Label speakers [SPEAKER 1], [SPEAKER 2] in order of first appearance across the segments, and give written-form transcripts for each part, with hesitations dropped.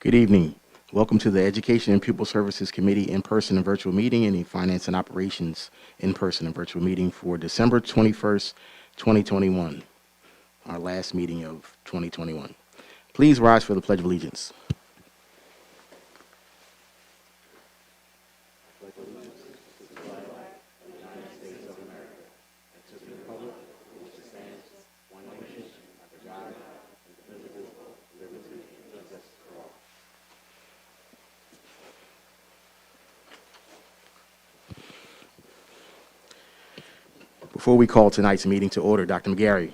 [SPEAKER 1] Good evening. Welcome to the Education and Pupil Services Committee in-person and virtual meeting and the Finance and Operations in-person and virtual meeting for December 21st, 2021, our last meeting of 2021. Please rise for the Pledge of Allegiance. Before we call tonight's meeting to order, Dr. McGarry,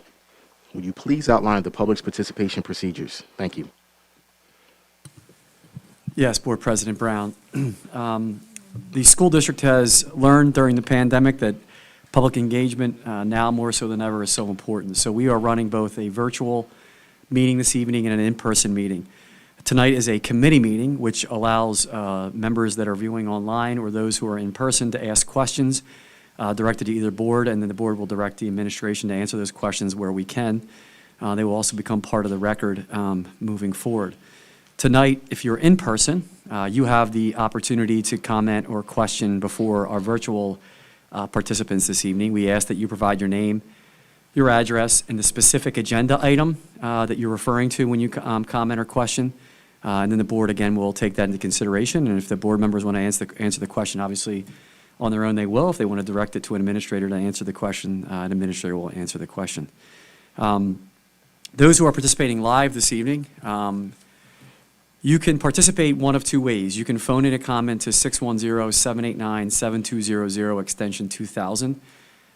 [SPEAKER 1] would you please outline the public's participation procedures? Thank you.
[SPEAKER 2] Yes, Board President Brown. The school district has learned during the pandemic that public engagement now more so than ever is so important. So we are running both a virtual meeting this evening and an in-person meeting. Tonight is a committee meeting, which allows members that are viewing online or those who are in person to ask questions directed to either board, and then the board will direct the administration to answer those questions where we can. They will also become part of the record moving forward. Tonight, if you're in person, you have the opportunity to comment or question before our virtual participants this evening. We ask that you provide your name, your address, and the specific agenda item that you're referring to when you comment or question. And then the board, again, will take that into consideration. And if the board members want to answer the question, obviously, on their own they will. If they want to direct it to an administrator to answer the question, an administrator will answer the question. Those who are participating live this evening, you can participate one of two ways. You can phone in a comment to 610-789-7200, extension 2000.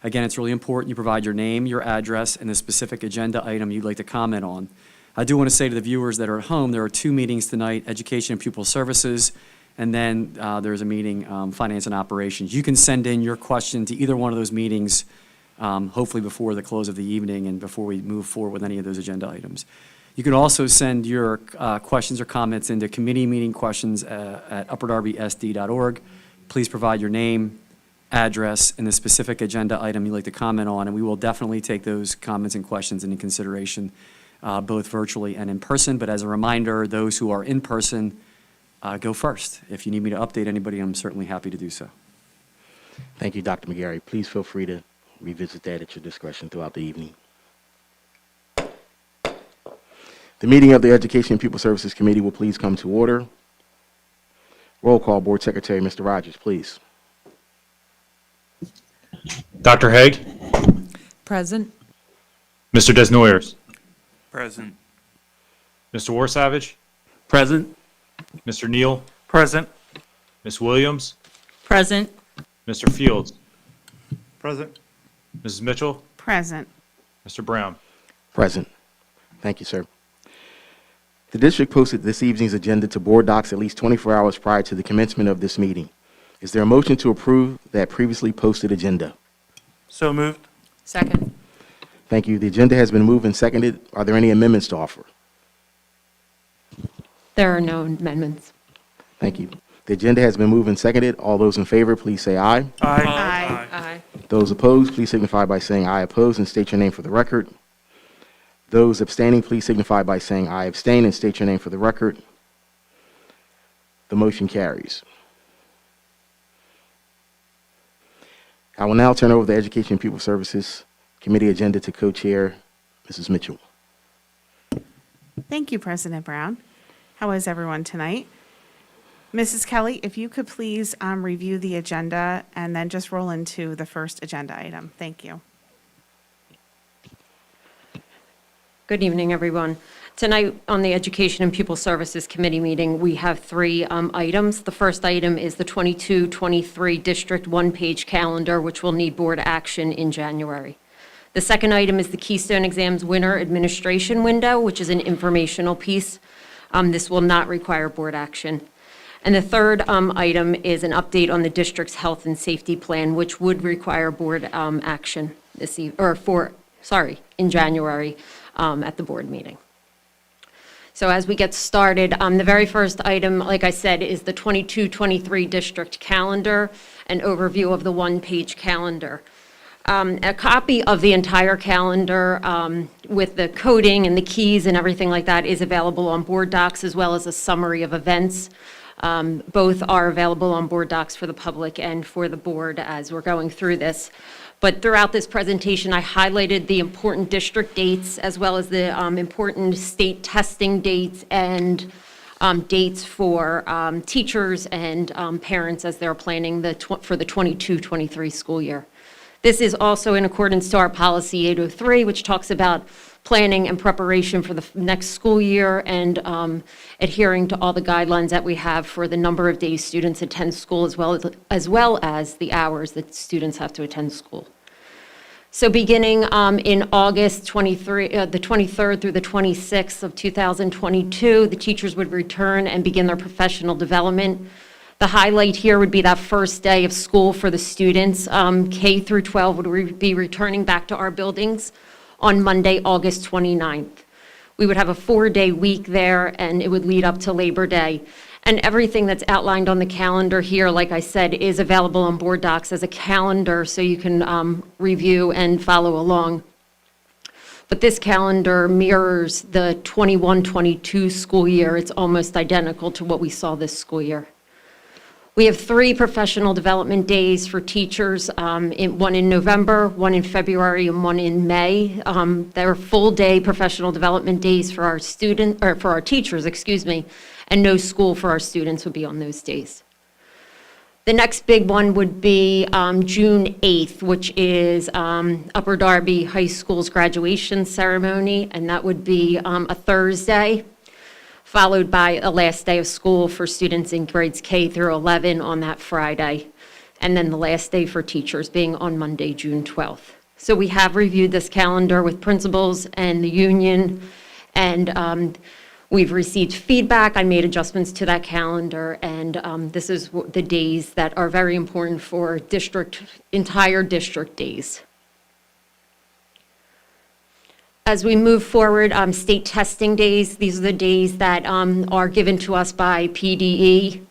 [SPEAKER 2] Again, it's really important you provide your name, your address, and the specific agenda item you'd like to comment on. I do want to say to the viewers that are at home, there are two meetings tonight, Education and Pupil Services, and then there's a meeting, Finance and Operations. You can send in your question to either one of those meetings, hopefully before the close of the evening and before we move forward with any of those agenda items. You can also send your questions or comments into committee meeting questions at upperdarbysd.org. Please provide your name, address, and the specific agenda item you'd like to comment on, and we will definitely take those comments and questions into consideration, both virtually and in person. But as a reminder, those who are in person, go first. If you need me to update anybody, I'm certainly happy to do so.
[SPEAKER 1] Thank you, Dr. McGarry. Please feel free to revisit that at your discretion throughout the evening. The meeting of the Education and Pupil Services Committee will please come to order. Roll call, Board Secretary, Mr. Rogers, please.
[SPEAKER 3] Dr. Haig?
[SPEAKER 4] Present.
[SPEAKER 3] Mr. Desnoyers?
[SPEAKER 5] Present.
[SPEAKER 3] Mr. Warsavage?
[SPEAKER 5] Present.
[SPEAKER 3] Mr. Neal?
[SPEAKER 5] Present.
[SPEAKER 3] Ms. Williams?
[SPEAKER 4] Present.
[SPEAKER 3] Mr. Fields?
[SPEAKER 5] Present.
[SPEAKER 3] Mrs. Mitchell?
[SPEAKER 4] Present.
[SPEAKER 3] Mr. Brown?
[SPEAKER 1] Present. Thank you, sir. The district posted this evening's agenda to board docs at least 24 hours prior to the commencement of this meeting. Is there a motion to approve that previously posted agenda?
[SPEAKER 5] So moved.
[SPEAKER 4] Second.
[SPEAKER 1] Thank you. The agenda has been moved and seconded. Are there any amendments to offer?
[SPEAKER 6] There are no amendments.
[SPEAKER 1] Thank you. The agenda has been moved and seconded. All those in favor, please say aye.
[SPEAKER 5] Aye.
[SPEAKER 4] Aye.
[SPEAKER 1] Those opposed, please signify by saying aye opposed and state your name for the record. Those abstaining, please signify by saying I abstain and state your name for the record. The motion carries. I will now turn over the Education and Pupil Services Committee agenda to co-chair Mrs. Mitchell.
[SPEAKER 7] Thank you, President Brown. How is everyone tonight? Mrs. Kelly, if you could please review the agenda and then just roll into the first agenda item. Thank you.
[SPEAKER 6] Good evening, everyone. Tonight on the Education and Pupil Services Committee meeting, we have three items. The first item is the 22-23 District one-page calendar, which will need board action in January. The second item is the Keystone Exams winter administration window, which is an informational piece. This will not require board action. And the third item is an update on the district's health and safety plan, which would require board action in January at the board meeting. So as we get started, the very first item, like I said, is the 22-23 district calendar, an overview of the one-page calendar. A copy of the entire calendar with the coding and the keys and everything like that is available on board docs, as well as a summary of events. Both are available on board docs for the public and for the board as we're going through this. But throughout this presentation, I highlighted the important district dates as well as the important state testing dates and dates for teachers and parents as they're planning for the 22-23 school year. This is also in accordance to our policy 803, which talks about planning and preparation for the next school year and adhering to all the guidelines that we have for the number of days students attend school as well as the hours that students have to attend school. So beginning in August the 23rd through the 26th of 2022, the teachers would return and begin their professional development. The highlight here would be that first day of school for the students. K through 12 would be returning back to our buildings on Monday, August 29th. We would have a 4-day week there, and it would lead up to Labor Day. And everything that's outlined on the calendar here, like I said, is available on board docs as a calendar, so you can review and follow along. But this calendar mirrors the 21-22 school year. It's almost identical to what we saw this school year. We have 3 professional development days for teachers, one in November, one in February, and one in May. They're full-day professional development days for our for our teachers, and no school for our students would be on those days. The next big one would be June 8th, which is Upper Darby High School's graduation ceremony, and that would be a Thursday, followed by a last day of school for students in grades K through 11 on that Friday, and then the last day for teachers being on Monday, June 12th. So we have reviewed this calendar with principals and the union, and we've received feedback. I made adjustments to that calendar, and this is the days that are very important for entire district days. As we move forward, state testing days, these are the days that are given to us by PDE.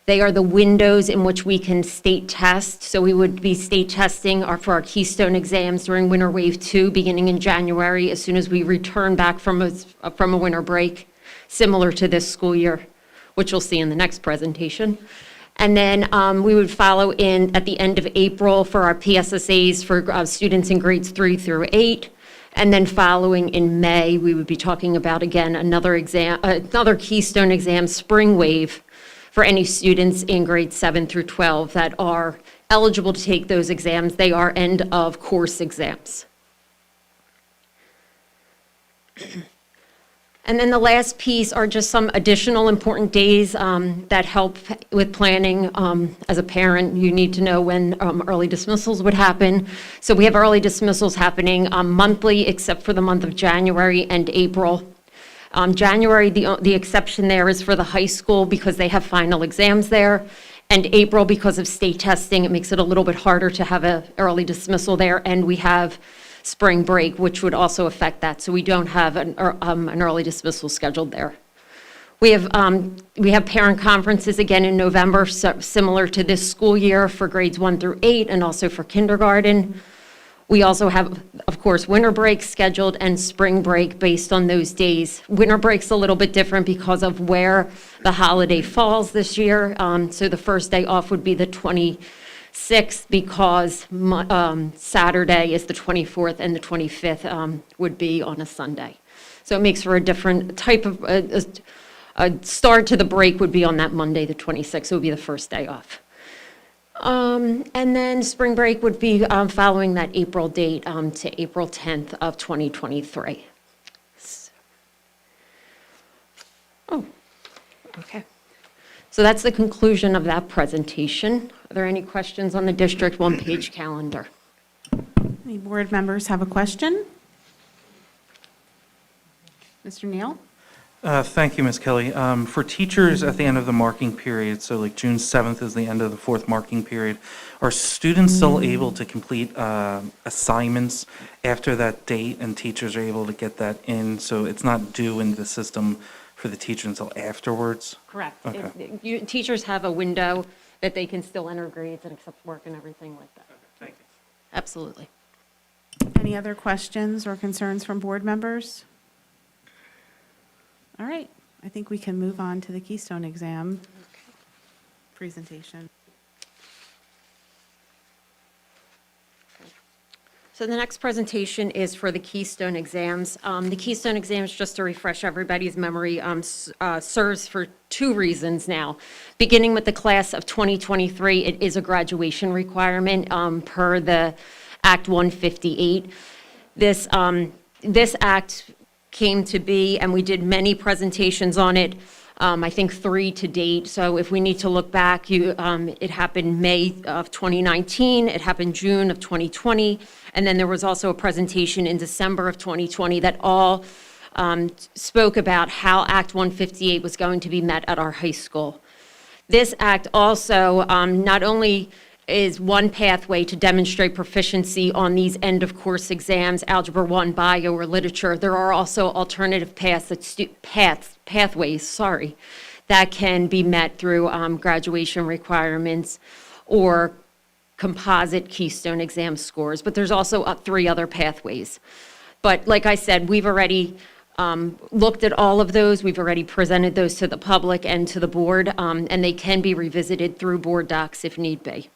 [SPEAKER 6] They are the windows in which we can state test. So we would be state testing for our Keystone exams during Winter Wave 2, beginning in January, as soon as we return back from a winter break, similar to this school year, which you'll see in the next presentation. And then we would follow in at the end of April for our PSSAs for students in grades 3 through 8. And then following in May, we would be talking about, again, another Keystone exam, Spring Wave, for any students in grades 7 through 12 that are eligible to take those exams. They are end of course exams. And then the last piece are just some additional important days that help with planning. As a parent, you need to know when early dismissals would happen. So we have early dismissals happening monthly, except for the month of January and April. January, the exception there is for the high school because they have final exams there. And April, because of state testing, it makes it a little bit harder to have an early dismissal there. And we have spring break, which would also affect that. So we don't have an early dismissal scheduled there. We have parent conferences again in November, similar to this school year for grades 1 through 8 and also for kindergarten. We also have, of course, winter break scheduled and spring break based on those days. Winter break's a little bit different because of where the holiday falls this year. So the first day off would be the 26th because Saturday is the 24th and the 25th would be on a Sunday. So it makes for a different type of, a start to the break would be on that Monday, the 26th, so it would be the first day off. And then spring break would be following that April date to April 10th of 2023. Oh, okay. So that's the conclusion of that presentation. Are there any questions on the district one-page calendar?
[SPEAKER 7] Any board members have a question? Mr. Neal?
[SPEAKER 5] Thank you, Ms. Kelly. For teachers at the end of the marking period, so like June 7th is the end of the 4th marking period, are students still able to complete assignments after that date, and teachers are able to get that in, so it's not due in the system for the teacher until afterwards?
[SPEAKER 6] Correct.
[SPEAKER 5] Okay.
[SPEAKER 6] Teachers have a window that they can still enter grades and accept work and everything like that.
[SPEAKER 5] Thank you.
[SPEAKER 6] Absolutely.
[SPEAKER 7] Any other questions or concerns from board members? All right, I think we can move on to the Keystone exam presentation.
[SPEAKER 6] So the next presentation is for the Keystone Exams. The Keystone Exams, just to refresh everybody's memory, serves for two reasons now. Beginning with the class of 2023, it is a graduation requirement per the Act 158. This act came to be, and we did many presentations on it, I think 3 to date. So if we need to look back, it happened May of 2019, it happened June of 2020, and then there was also a presentation in December of 2020 that all spoke about how Act 158 was going to be met at our high school. This act also not only is one pathway to demonstrate proficiency on these end-of-course exams, Algebra 1, Bio, or Literature. There are also alternative pathways that can be met through graduation requirements or composite Keystone exam scores, but there's also 3 other pathways. But like I said, we've already looked at all of those. We've already presented those to the public and to the board, and they can be revisited through board docs if need be.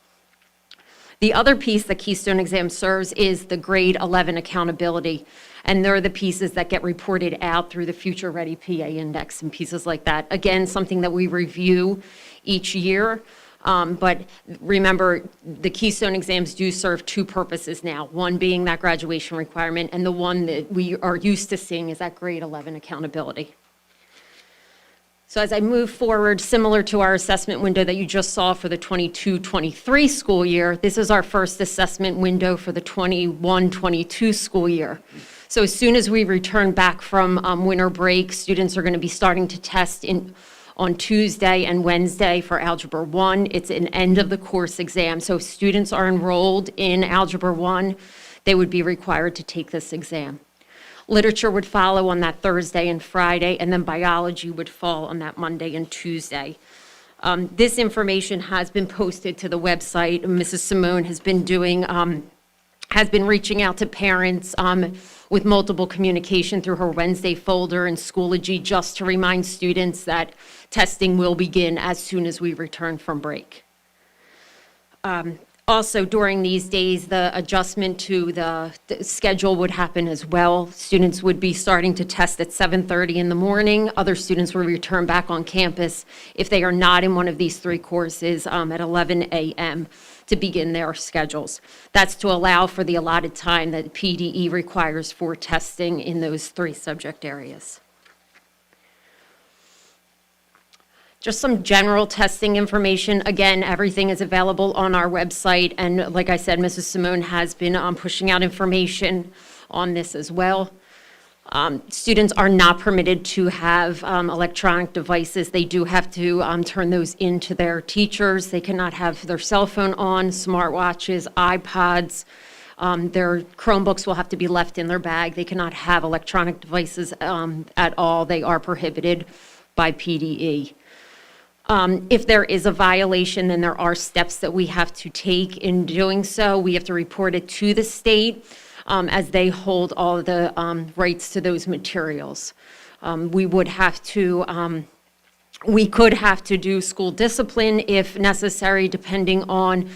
[SPEAKER 6] The other piece that Keystone Exam serves is the grade 11 accountability, and they're the pieces that get reported out through the Future Ready PA Index and pieces like that. Again, something that we review each year, but remember, the Keystone Exams do serve 2 purposes now, one being that graduation requirement, and the one that we are used to seeing is that grade 11 accountability. So as I move forward, similar to our assessment window that you just saw for the 22-23 school year, this is our first assessment window for the 21-22 school year. So as soon as we return back from winter break, students are going to be starting to test on Tuesday and Wednesday for Algebra 1. It's an end of the course exam. So if students are enrolled in Algebra 1, they would be required to take this exam. Literature would follow on that Thursday and Friday, and then biology would fall on that Monday and Tuesday. This information has been posted to the website. Mrs. Simone has been reaching out to parents with multiple communication through her Wednesday folder and Schoology, just to remind students that testing will begin as soon as we return from break. Also, during these days, the adjustment to the schedule would happen as well. Students would be starting to test at 7:30 in the morning. Other students will return back on campus if they are not in one of these 3 courses at 11 a.m. to begin their schedules. That's to allow for the allotted time that PDE requires for testing in those 3 subject areas. Just some general testing information. Again, everything is available on our website, and like I said, Mrs. Simone has been pushing out information on this as well. Students are not permitted to have electronic devices. They do have to turn those into their teachers. They cannot have their cell phone on, smartwatches, iPods. Their Chromebooks will have to be left in their bag. They cannot have electronic devices at all. They are prohibited by PDE. If there is a violation, then there are steps that we have to take in doing so. We have to report it to the state as they hold all of the rights to those materials. We could have to do school discipline if necessary, depending on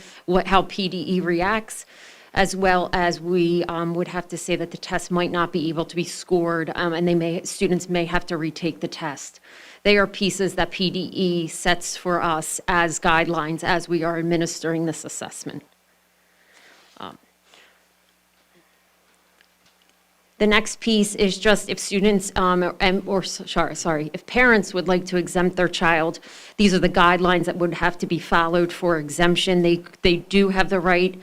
[SPEAKER 6] how PDE reacts, as well as we would have to say that the test might not be able to be scored, and students may have to retake the test. They are pieces that PDE sets for us as guidelines as we are administering this assessment. The next piece is just if students, if parents would like to exempt their child, these are the guidelines that would have to be followed for exemption. They do have the right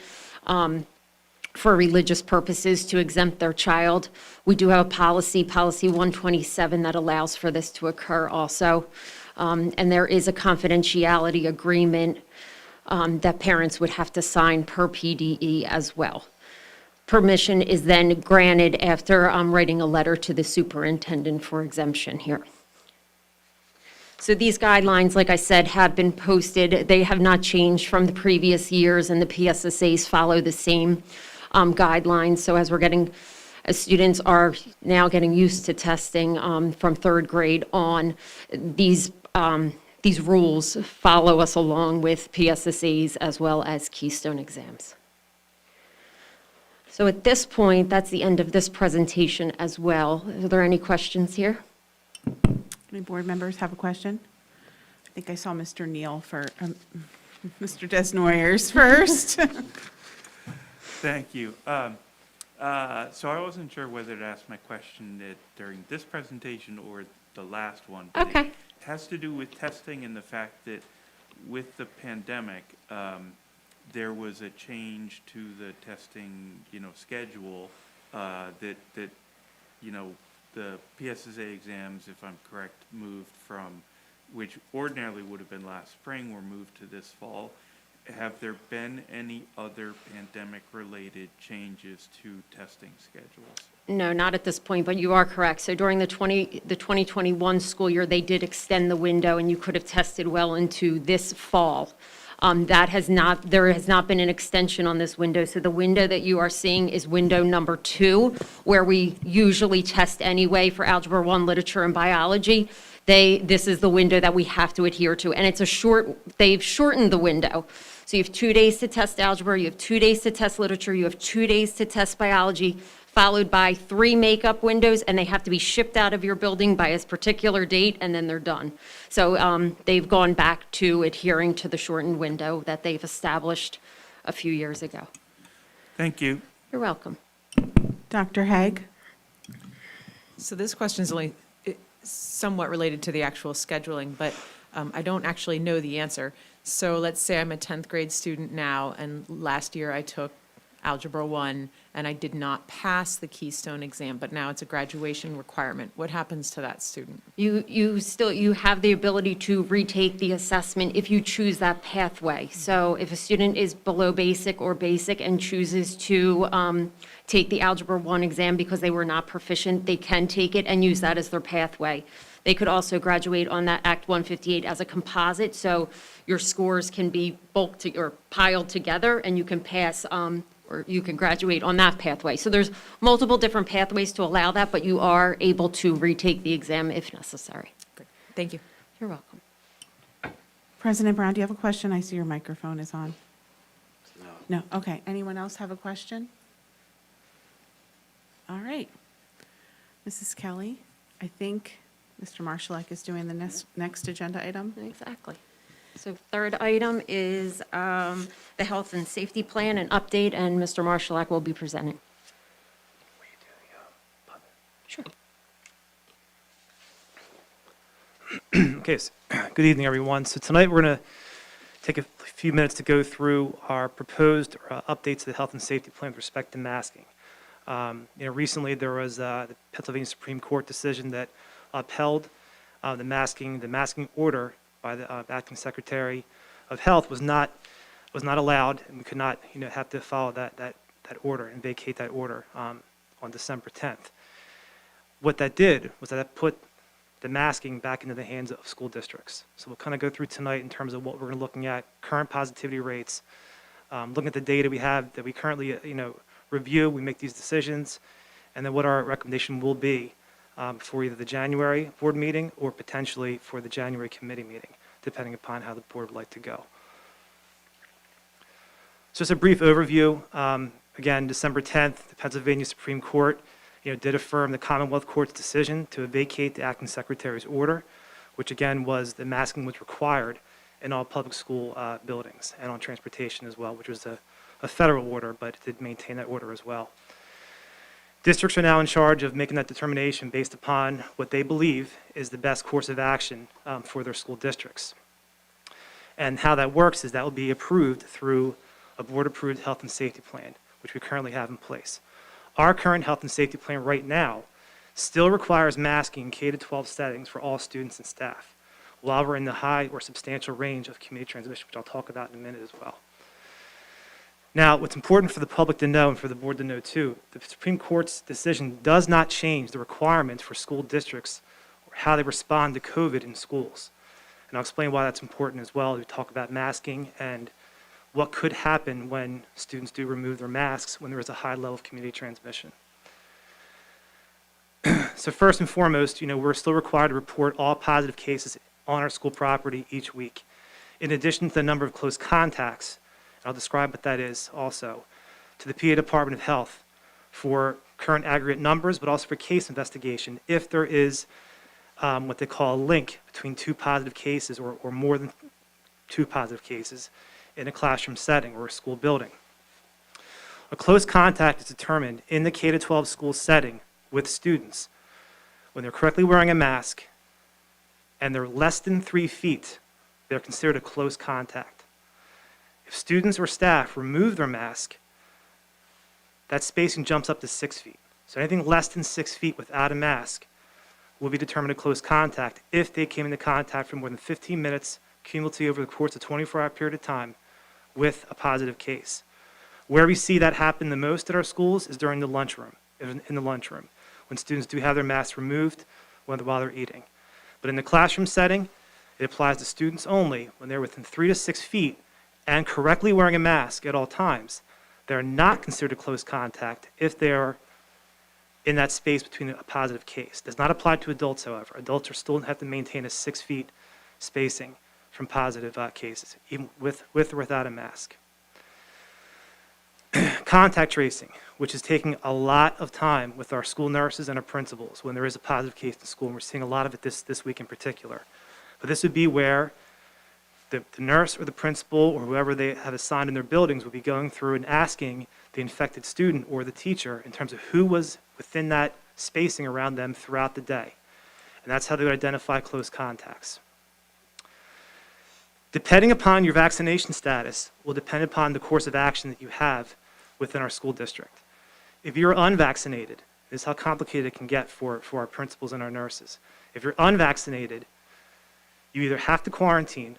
[SPEAKER 6] for religious purposes to exempt their child. We do have a policy 127, that allows for this to occur also. And there is a confidentiality agreement that parents would have to sign per PDE as well. Permission is then granted after writing a letter to the superintendent for exemption here. So these guidelines, like I said, have been posted. They have not changed from the previous years, and the PSSAs follow the same guidelines. So as students are now getting used to testing from third grade on, these rules follow us along with PSSAs as well as Keystone Exams. So at this point, that's the end of this presentation as well. Are there any questions here?
[SPEAKER 7] Any board members have a question? I think I saw Mr. Neal for, Mr. Desnoyers first.
[SPEAKER 8] Thank you. So I wasn't sure whether to ask my question during this presentation or the last one. But
[SPEAKER 6] Okay.
[SPEAKER 8] It has to do with testing and the fact that with the pandemic, there was a change to the testing, schedule, that, the PSSA exams, if I'm correct, moved from, which ordinarily would have been last spring, were moved to this fall. Have there been any other pandemic-related changes to testing schedules?
[SPEAKER 6] No, not at this point, but you are correct. So during the 2021 school year, they did extend the window, and you could have tested well into this fall. There has not been an extension on this window. So the window that you are seeing is window number 2, where we usually test anyway for Algebra 1, Literature, and Biology. This is the window that we have to adhere to, and they've shortened the window. So you have 2 days to test algebra, you have 2 days to test literature, you have 2 days to test biology, followed by 3 makeup windows, and they have to be shipped out of your building by a particular date, and then they're done. So they've gone back to adhering to the shortened window that they've established a few years ago.
[SPEAKER 8] Thank you.
[SPEAKER 6] You're welcome.
[SPEAKER 7] Dr. Haig?
[SPEAKER 4] So this question is only somewhat related to the actual scheduling, but I don't actually know the answer. So let's say I'm a 10th grade student now, and last year I took Algebra 1, and I did not pass the Keystone exam, but now it's a graduation requirement. What happens to that student?
[SPEAKER 6] You have the ability to retake the assessment if you choose that pathway. So if a student is below basic or basic and chooses to take the Algebra 1 exam because they were not proficient, they can take it and use that as their pathway. They could also graduate on that Act 158 as a composite, so your scores can be bulked or piled together, and you can pass or you can graduate on that pathway. So there's multiple different pathways to allow that, but you are able to retake the exam if necessary.
[SPEAKER 4] Great. Thank you.
[SPEAKER 6] You're welcome.
[SPEAKER 7] President Brown, do you have a question? I see your microphone is on. No? Okay. Anyone else have a question? All right. Mrs. Kelly, I think Mr. Marshallek is doing the next agenda item.
[SPEAKER 6] Exactly. So third item is the health and safety plan and update, and Mr. Marshallek will be presenting. Sure.
[SPEAKER 9] Okay, so good evening, everyone. So tonight we're going to take a few minutes to go through our proposed updates to the health and safety plan with respect to masking. Recently there was the Pennsylvania Supreme Court decision that upheld the masking order by the acting Secretary of Health was not allowed, and we could not have to follow that order and vacate that order on December 10th. What that did was that put the masking back into the hands of school districts. So we'll kind of go through tonight in terms of what we're going to be looking at, current positivity rates, looking at the data we have that we currently review, we make these decisions, and then what our recommendation will be for either the January board meeting or potentially for the January committee meeting, depending upon how the board would like to go. So just a brief overview. Again, December 10th, the Pennsylvania Supreme Court did affirm the Commonwealth Court's decision to vacate the acting secretary's order, which again was the masking was required in all public school buildings and on transportation as well, which was a federal order, but it did maintain that order as well. Districts are now in charge of making that determination based upon what they believe is the best course of action for their school districts. And how that works is that will be approved through a board-approved health and safety plan, which we currently have in place. Our current health and safety plan right now still requires masking in K-12 settings for all students and staff, while we're in the high or substantial range of community transmission, which I'll talk about in a minute as well. Now, what's important for the public to know and for the board to know too, the Supreme Court's decision does not change the requirements for school districts or how they respond to COVID in schools. And I'll explain why that's important as well as we talk about masking and what could happen when students do remove their masks when there is a high level of community transmission. So first and foremost, we're still required to report all positive cases on our school property each week. In addition to the number of close contacts, and I'll describe what that is also, to the PA Department of Health for current aggregate numbers, but also for case investigation if there is what they call a link between two positive cases or more than two positive cases in a classroom setting or a school building. A close contact is determined in the K-12 school setting with students when they're correctly wearing a mask and they're less than 3 feet, they're considered a close contact. If students or staff remove their mask, that spacing jumps up to 6 feet. So anything less than 6 feet without a mask will be determined a close contact if they came into contact for more than 15 minutes cumulatively over the course of a 24-hour period of time with a positive case. Where we see that happen the most at our schools is during the lunchroom, in the lunchroom, when students do have their masks removed while they're eating. But in the classroom setting, it applies to students only when they're within 3 to 6 feet and correctly wearing a mask at all times. They're not considered a close contact if they are in that space between a positive case. Does not apply to adults, however. Adults are still have to maintain a 6 feet spacing from positive cases, even with or without a mask. Contact tracing, which is taking a lot of time with our school nurses and our principals when there is a positive case in school, and we're seeing a lot of it this week in particular. But this would be where the nurse or the principal or whoever they have assigned in their buildings would be going through and asking the infected student or the teacher in terms of who was within that spacing around them throughout the day. And that's how they would identify close contacts. Depending upon your vaccination status will depend upon the course of action that you have within our school district. If you're unvaccinated, this is how complicated it can get for our principals and our nurses. If you're unvaccinated, you either have to quarantine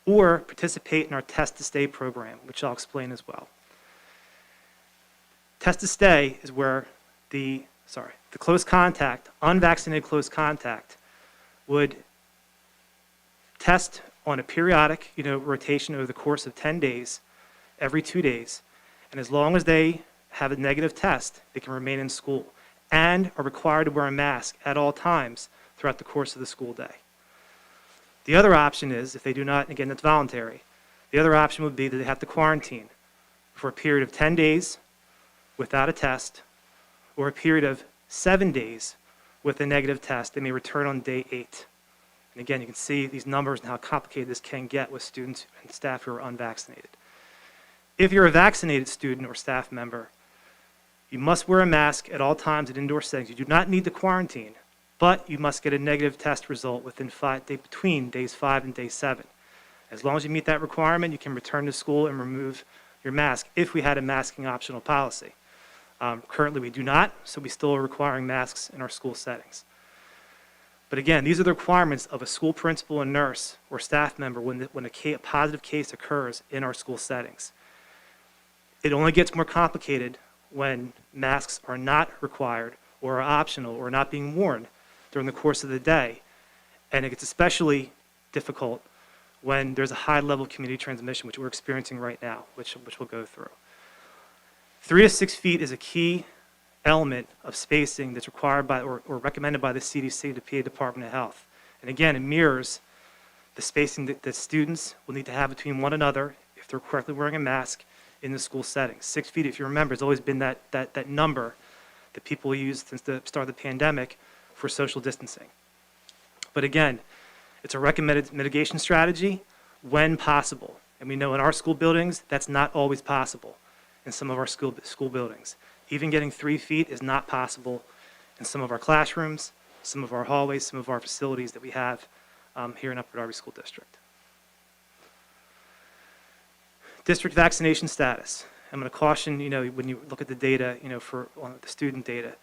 [SPEAKER 9] or participate in our Test to Stay program, which I'll explain as well. Test to Stay is where the close contact, unvaccinated close contact, would test on a periodic, rotation over the course of 10 days, every 2 days. And as long as they have a negative test, they can remain in school and are required to wear a mask at all times throughout the course of the school day. The other option is, if they do not, again, that's voluntary, the other option would be that they have to quarantine for a period of 10 days without a test, or a period of 7 days with a negative test. They may return on day 8. And again, you can see these numbers and how complicated this can get with students and staff who are unvaccinated. If you're a vaccinated student or staff member, you must wear a mask at all times in indoor settings. You do not need to quarantine, but you must get a negative test result between days 5 and day 7. As long as you meet that requirement, you can return to school and remove your mask if we had a masking optional policy. Currently, we do not, so we still are requiring masks in our school settings. But again, these are the requirements of a school principal and nurse or staff member when a positive case occurs in our school settings. It only gets more complicated when masks are not required or are optional or not being worn during the course of the day. And it gets especially difficult when there's a high level of community transmission, which we're experiencing right now, which we'll go through. 3 to 6 feet is a key element of spacing that's required by or recommended by the CDC, the PA Department of Health. And again, it mirrors the spacing that students will need to have between one another if they're correctly wearing a mask in the school setting. 6 feet, if you remember, has always been that number that people use since the start of the pandemic for social distancing. But again, it's a recommended mitigation strategy when possible. And we know in our school buildings, that's not always possible in some of our school buildings. Even getting 3 feet is not possible in some of our classrooms, some of our hallways, some of our facilities that we have here in Upper Darby School District. District vaccination status. I'm going to caution, when you look at the data, for the student data.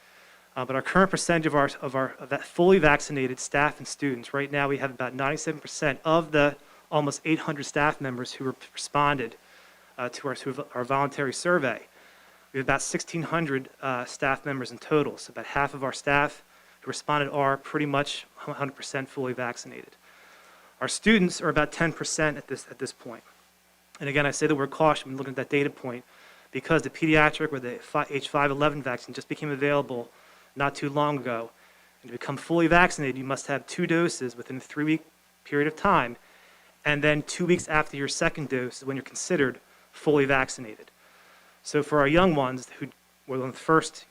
[SPEAKER 9] But our current percentage of our fully vaccinated staff and students, right now we have about 97% of the almost 800 staff members who responded to our voluntary survey. We have about 1,600 staff members in total, so about half of our staff who responded are pretty much 100% fully vaccinated. Our students are about 10% at this point. And again, I say the word caution when looking at that data point because the pediatric or the H511 vaccine just became available not too long ago. And to become fully vaccinated, you must have 2 doses within a 3-week period of time. And then 2 weeks after your second dose is when you're considered fully vaccinated. So for our young ones who were one of the first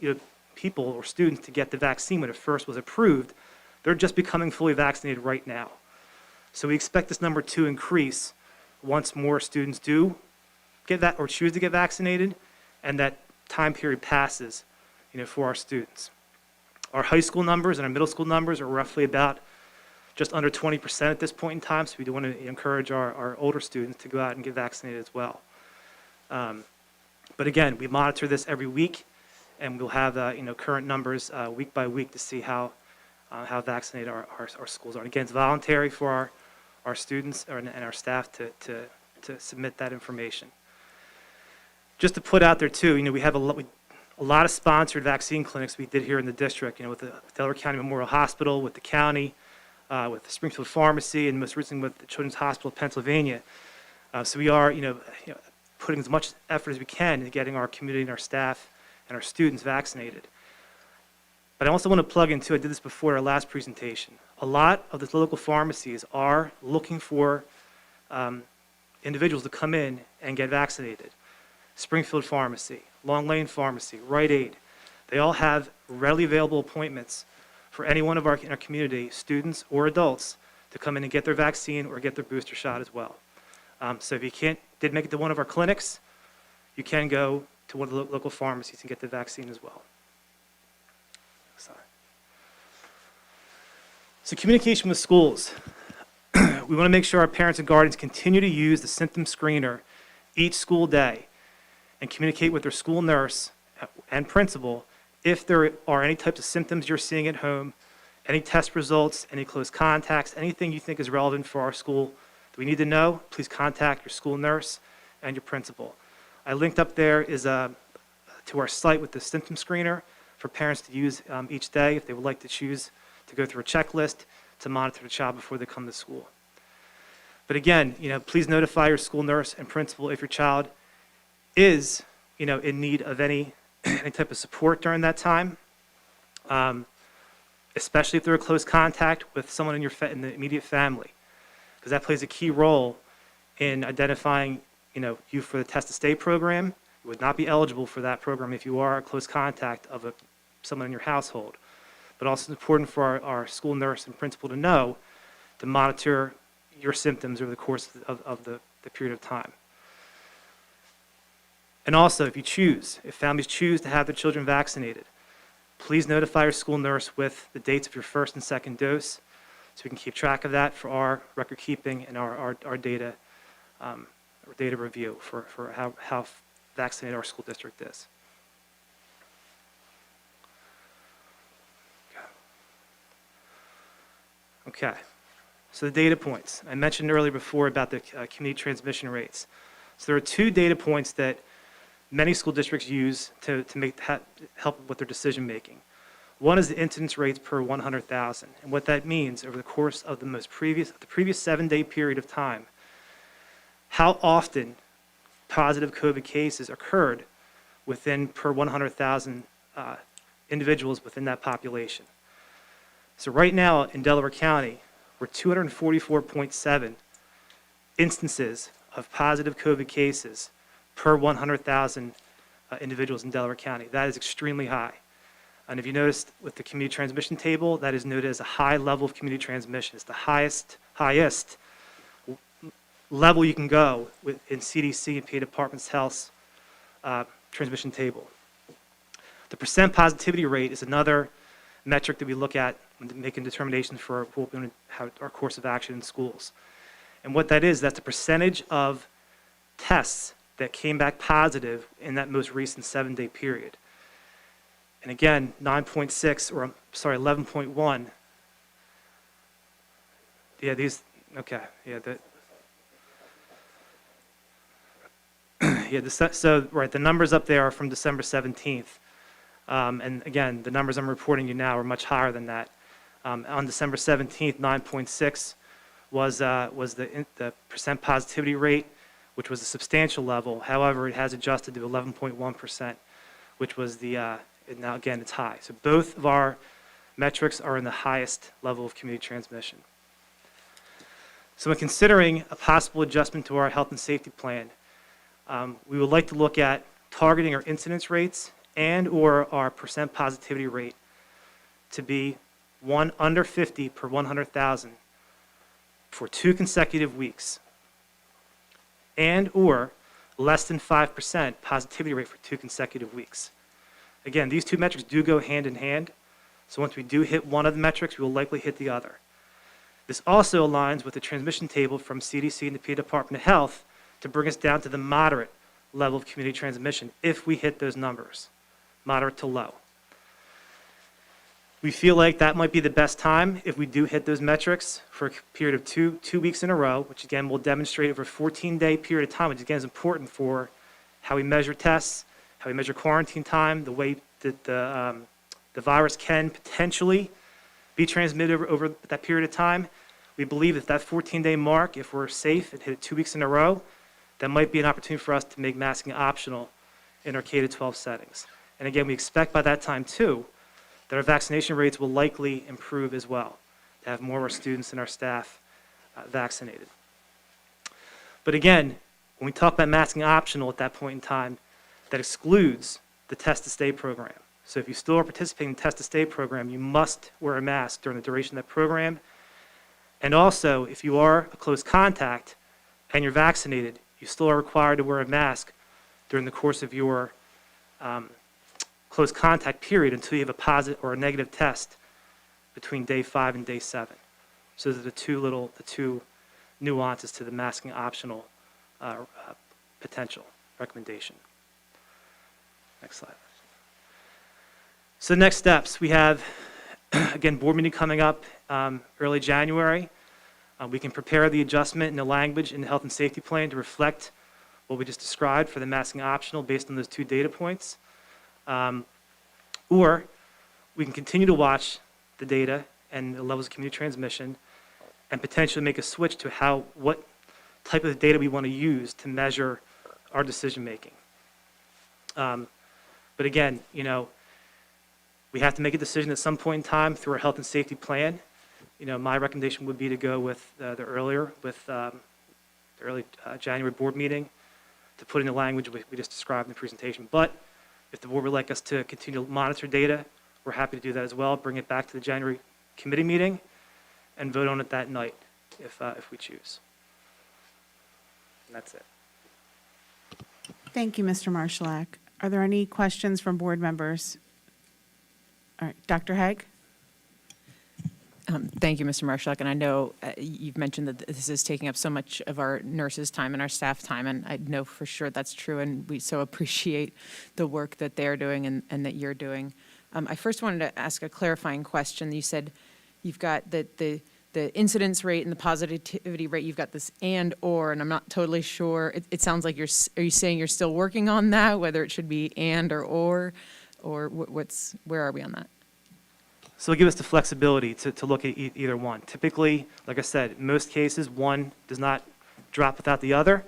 [SPEAKER 9] people or students to get the vaccine when it first was approved, they're just becoming fully vaccinated right now. So we expect this number to increase once more students do get that or choose to get vaccinated and that time period passes for our students. Our high school numbers and our middle school numbers are roughly about just under 20% at this point in time, so we do want to encourage our older students to go out and get vaccinated as well. But again, we monitor this every week, and we'll have current numbers week by week to see how vaccinated our schools are. And again, it's voluntary for our students and our staff to submit that information. Just to put out there too, we have a lot of sponsored vaccine clinics we did here in the district, with the Delaware County Memorial Hospital, with the county, with the Springfield Pharmacy, and most recently with the Children's Hospital of Pennsylvania. So we are, putting as much effort as we can into getting our community and our staff and our students vaccinated. But I also want to plug in too, I did this before our last presentation. A lot of the local pharmacies are looking for individuals to come in and get vaccinated. Springfield Pharmacy, Long Lane Pharmacy, Rite Aid, they all have readily available appointments for any one of in our community, students or adults, to come in and get their vaccine or get their booster shot as well. So if you did make it to one of our clinics, you can go to one of the local pharmacies and get the vaccine as well. Sorry. So communication with schools. We want to make sure our parents and guardians continue to use the symptom screener each school day and communicate with their school nurse and principal if there are any types of symptoms you're seeing at home, any test results, any close contacts, anything you think is relevant for our school that we need to know, please contact your school nurse and your principal. I linked up there is to our site with the symptom screener for parents to use each day if they would like to choose to go through a checklist to monitor the child before they come to school. But again, please notify your school nurse and principal if your child is, in need of any type of support during that time, especially if they're a close contact with someone in in the immediate family, because that plays a key role in identifying, you for the Test to Stay program. You would not be eligible for that program if you are a close contact of someone in your household. But also it's important for our school nurse and principal to know to monitor your symptoms over the course of the period of time. And also, if families choose to have their children vaccinated, please notify your school nurse with the dates of your first and second dose so we can keep track of that for our record keeping and our data review for how vaccinated our school district is. Okay, so the data points. I mentioned earlier before about the community transmission rates. So there are 2 data points that many school districts use to help with their decision making. One is the incidence rates per 100,000, and what that means over the course of the previous 7-day period of time, how often positive COVID cases occurred per 100,000 individuals within that population. So right now in Delaware County, we're 244.7 instances of positive COVID cases per 100,000 individuals in Delaware County. That is extremely high. And if you noticed with the community transmission table, that is noted as a high level of community transmission. It's the highest level you can go in CDC and PA Department's Health's transmission table. The percent positivity rate is another metric that we look at when making determinations for our course of action in schools. And what that is, that's the percentage of tests that came back positive in that most recent 7-day period. And again, 11.1. Yeah, the numbers up there are from December 17th. And again, the numbers I'm reporting you now are much higher than that. On December 17th, 9.6 was the percent positivity rate which was a substantial level. However, it has adjusted to 11.1%, which was now again, it's high. So both of our metrics are in the highest level of community transmission. So when considering a possible adjustment to our health and safety plan, we would like to look at targeting our incidence rates and/or our percent positivity rate to be 1 under 50 per 100,000 for 2 consecutive weeks, and/or less than 5% positivity rate for 2 consecutive weeks. Again, these two metrics do go hand in hand, so once we do hit one of the metrics, we will likely hit the other. This also aligns with the transmission table from CDC and the PA Department of Health to bring us down to the moderate level of community transmission if we hit those numbers, moderate to low. We feel like that might be the best time if we do hit those metrics for a period of two weeks in a row, which again will demonstrate over a 14-day period of time, which again is important for how we measure tests, how we measure quarantine time, the way that the virus can potentially be transmitted over that period of time. We believe that that 14-day mark, if we're safe and hit it 2 weeks in a row, that might be an opportunity for us to make masking optional in our K-12 settings. And again, we expect by that time too, that our vaccination rates will likely improve as well, to have more of our students and our staff vaccinated. But again, when we talk about masking optional at that point in time, that excludes the Test to Stay program. So if you still are participating in the Test to Stay program, you must wear a mask during the duration of that program. And also, if you are a close contact and you're vaccinated, you still are required to wear a mask during the course of your close contact period until you have a positive or a negative test between day 5 and day 7. So those are the two nuances to the masking optional potential recommendation. Next slide. So next steps, we have, again, board meeting coming up early January. We can prepare the adjustment in the language in the health and safety plan to reflect what we just described for the masking optional based on those 2 data points. Or we can continue to watch the data and the levels of community transmission and potentially make a switch to what type of data we want to use to measure our decision making. But again, we have to make a decision at some point in time through our health and safety plan. My recommendation would be to go with the early January board meeting to put in the language we just described in the presentation. But if the board would like us to continue to monitor data, we're happy to do that as well. Bring it back to the January committee meeting and vote on it that night if we choose. And that's it.
[SPEAKER 7] Thank you, Mr. Marshallak. Are there any questions from board members? All right, Dr. Haig?
[SPEAKER 4] Thank you, Mr. Marshallak. And I know you've mentioned that this is taking up so much of our nurses' time and our staff time, and I know for sure that's true, and we so appreciate the work that they're doing and that you're doing. I first wanted to ask a clarifying question. You said you've got the incidence rate and the positivity rate, you've got this and/or, and I'm not totally sure. It sounds like are you saying you're still working on that, whether it should be and or where are we on that?
[SPEAKER 9] So it'll give us the flexibility to look at either one. Typically, like I said, in most cases, one does not drop without the other.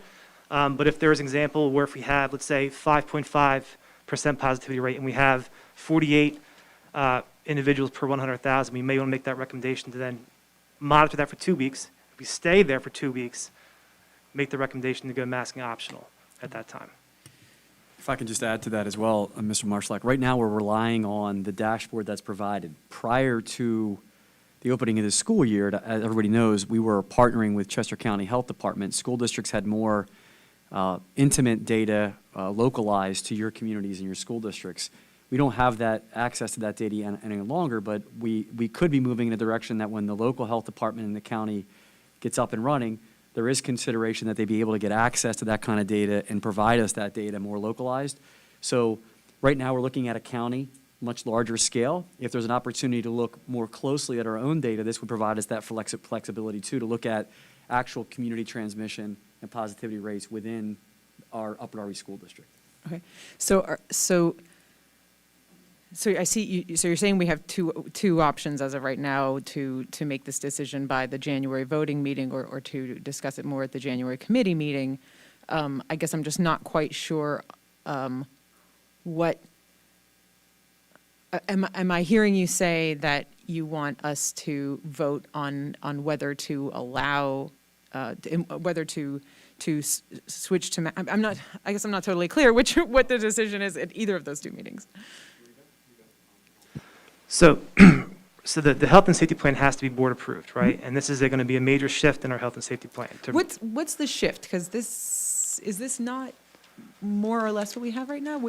[SPEAKER 9] But if there's an example where if we have, let's say, 5.5% positivity rate and we have 48 individuals per 100,000, we may want to make that recommendation to then monitor that for 2 weeks. If we stay there for 2 weeks, make the recommendation to go masking optional at that time.
[SPEAKER 2] If I can just add to that as well, Mr. Marshallak, right now we're relying on the dashboard that's provided. Prior to the opening of the school year, as everybody knows, we were partnering with Chester County Health Department. School districts had more intimate data localized to your communities and your school districts. We don't have that access to that data any longer, but we could be moving in a direction that when the local health department in the county gets up and running, there is consideration that they be able to get access to that kind of data and provide us that data more localized. So right now we're looking at a county, much larger scale. If there's an opportunity to look more closely at our own data, this would provide us that flexibility too, to look at actual community transmission and positivity rates within our Upper Darby School District.
[SPEAKER 4] Okay, so I see you, so you're saying we have two options as of right now to make this decision by the January voting meeting or to discuss it more at the January committee meeting. I guess I'm just not quite sure what, am I hearing you say that you want us to vote on whether to allow, whether to switch to, I'm not, I guess I'm not totally clear what the decision is at either of those two meetings.
[SPEAKER 9] So, so the health and safety plan has to be board approved, right? And this is going to be a major shift in our health and safety plan.
[SPEAKER 4] What's the shift? Because is this not more or less what we have right now?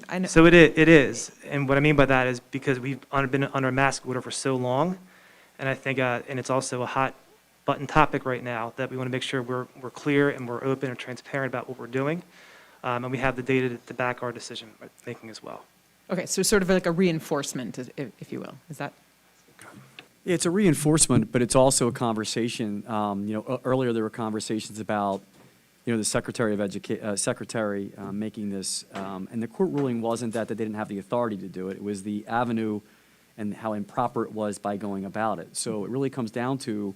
[SPEAKER 4] I know.
[SPEAKER 9] So it is, and what I mean by that is because we've been under a mask order for so long, and I think, and it's also a hot button topic right now, that we want to make sure we're clear and we're open and transparent about what we're doing, and we have the data to back our decision making as well.
[SPEAKER 4] Okay, so sort of like a reinforcement, if you will. Is that?
[SPEAKER 2] It's a reinforcement, but it's also a conversation. Earlier there were conversations about, the Secretary of making this, and the court ruling wasn't that they didn't have the authority to do it. It was the avenue and how improper it was by going about it. So it really comes down to,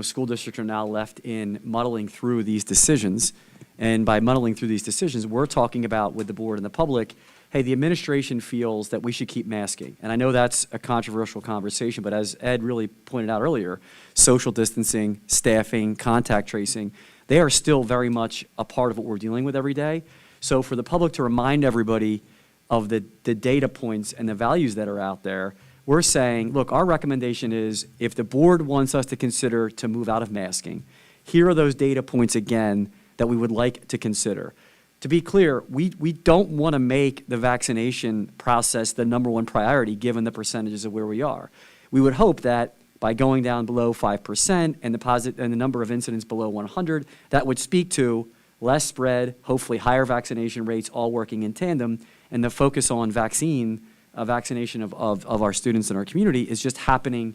[SPEAKER 2] school districts are now left in muddling through these decisions. And by muddling through these decisions, we're talking about with the board and the public, hey, the administration feels that we should keep masking. And I know that's a controversial conversation, but as Ed really pointed out earlier, social distancing, staffing, contact tracing, they are still very much a part of what we're dealing with every day. So for the public to remind everybody of the data points and the values that are out there, we're saying, look, our recommendation is if the board wants us to consider to move out of masking, here are those data points again that we would like to consider. To be clear, we don't want to make the vaccination process the #1 priority given the percentages of where we are. We would hope that by going down below 5% and the number of incidents below 100, that would speak to less spread, hopefully higher vaccination rates, all working in tandem, and the focus on vaccination of our students in our community is just happening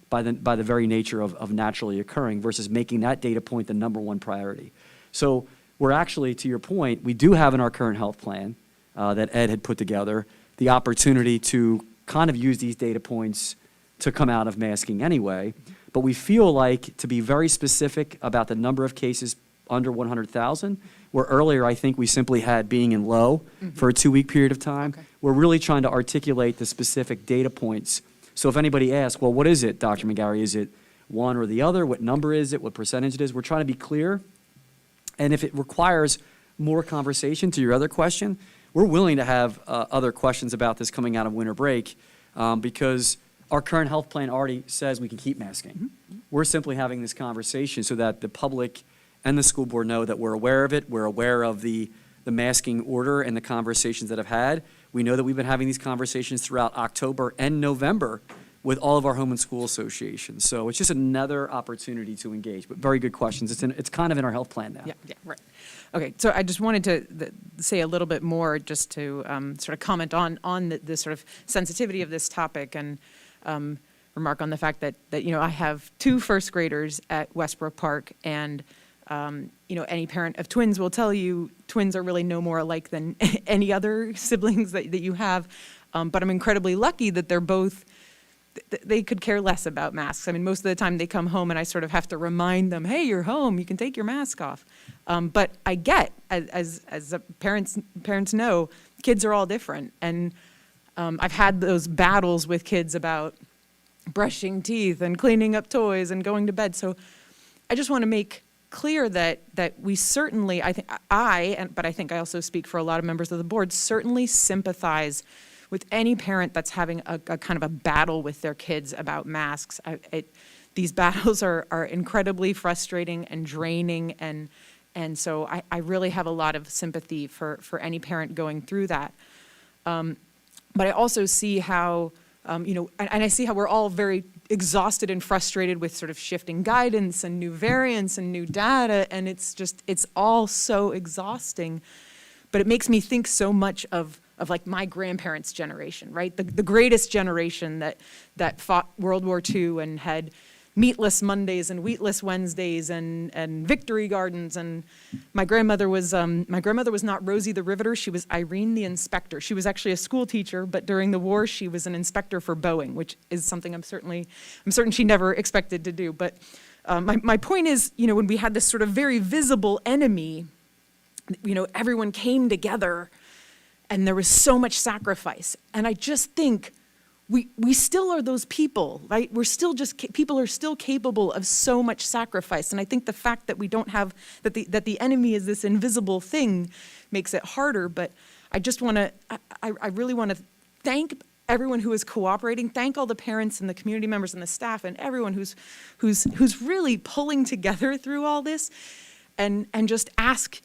[SPEAKER 2] by the very nature of naturally occurring versus making that data point the #1 priority. So we're actually, to your point, we do have in our current health plan that Ed had put together the opportunity to kind of use these data points to come out of masking anyway. But we feel like to be very specific about the number of cases under 100,000, where earlier I think we simply had being in low for a 2-week period of time.
[SPEAKER 4] Okay.
[SPEAKER 2] We're really trying to articulate the specific data points. So if anybody asks, well, what is it, Dr. McGarry? Is it one or the other? What number is it? What percentage it is? We're trying to be clear. And if it requires more conversation, to your other question, we're willing to have other questions about this coming out of winter break because our current health plan already says we can keep masking. We're simply having this conversation so that the public and the school board know that we're aware of it. We're aware of the masking order and the conversations that I've had. We know that we've been having these conversations throughout October and November with all of our home and school associations. So it's just another opportunity to engage, but very good questions. It's kind of in our health plan now.
[SPEAKER 4] Yeah, right. Okay, so I just wanted to say a little bit more just to sort of comment on the sort of sensitivity of this topic and remark on the fact that I have 2 first graders at Westbrook Park, and any parent of twins will tell you twins are really no more alike than any other siblings that you have. But I'm incredibly lucky that they're both, they could care less about masks. I mean, most of the time they come home and I sort of have to remind them, hey, you're home, you can take your mask off. But I get, as parents know, kids are all different. And I've had those battles with kids about brushing teeth and cleaning up toys and going to bed. So I just want to make clear that we certainly, but I think I also speak for a lot of members of the board, certainly sympathize with any parent that's having a kind of a battle with their kids about masks. These battles are incredibly frustrating and draining, and so I really have a lot of sympathy for any parent going through that. But I also see how, and I see how we're all very exhausted and frustrated with sort of shifting guidance and new variants and new data, and it's all so exhausting. But it makes me think so much of like my grandparents' generation, right? The greatest generation that fought World War II and had meatless Mondays and wheatless Wednesdays and victory gardens. And my grandmother was not Rosie the Riveter. She was Irene the Inspector. She was actually a school teacher, but during the war she was an inspector for Boeing, which is something I'm certain she never expected to do. But my point is, when we had this sort of very visible enemy everyone came together and there was so much sacrifice. And I just think we still are those people, right? We're still people are still capable of so much sacrifice. And I think the fact that we don't have, that the enemy is this invisible thing makes it harder. But I just want to, I really want to thank everyone who is cooperating, thank all the parents and the community members and the staff and everyone who's really pulling together through all this, and just ask,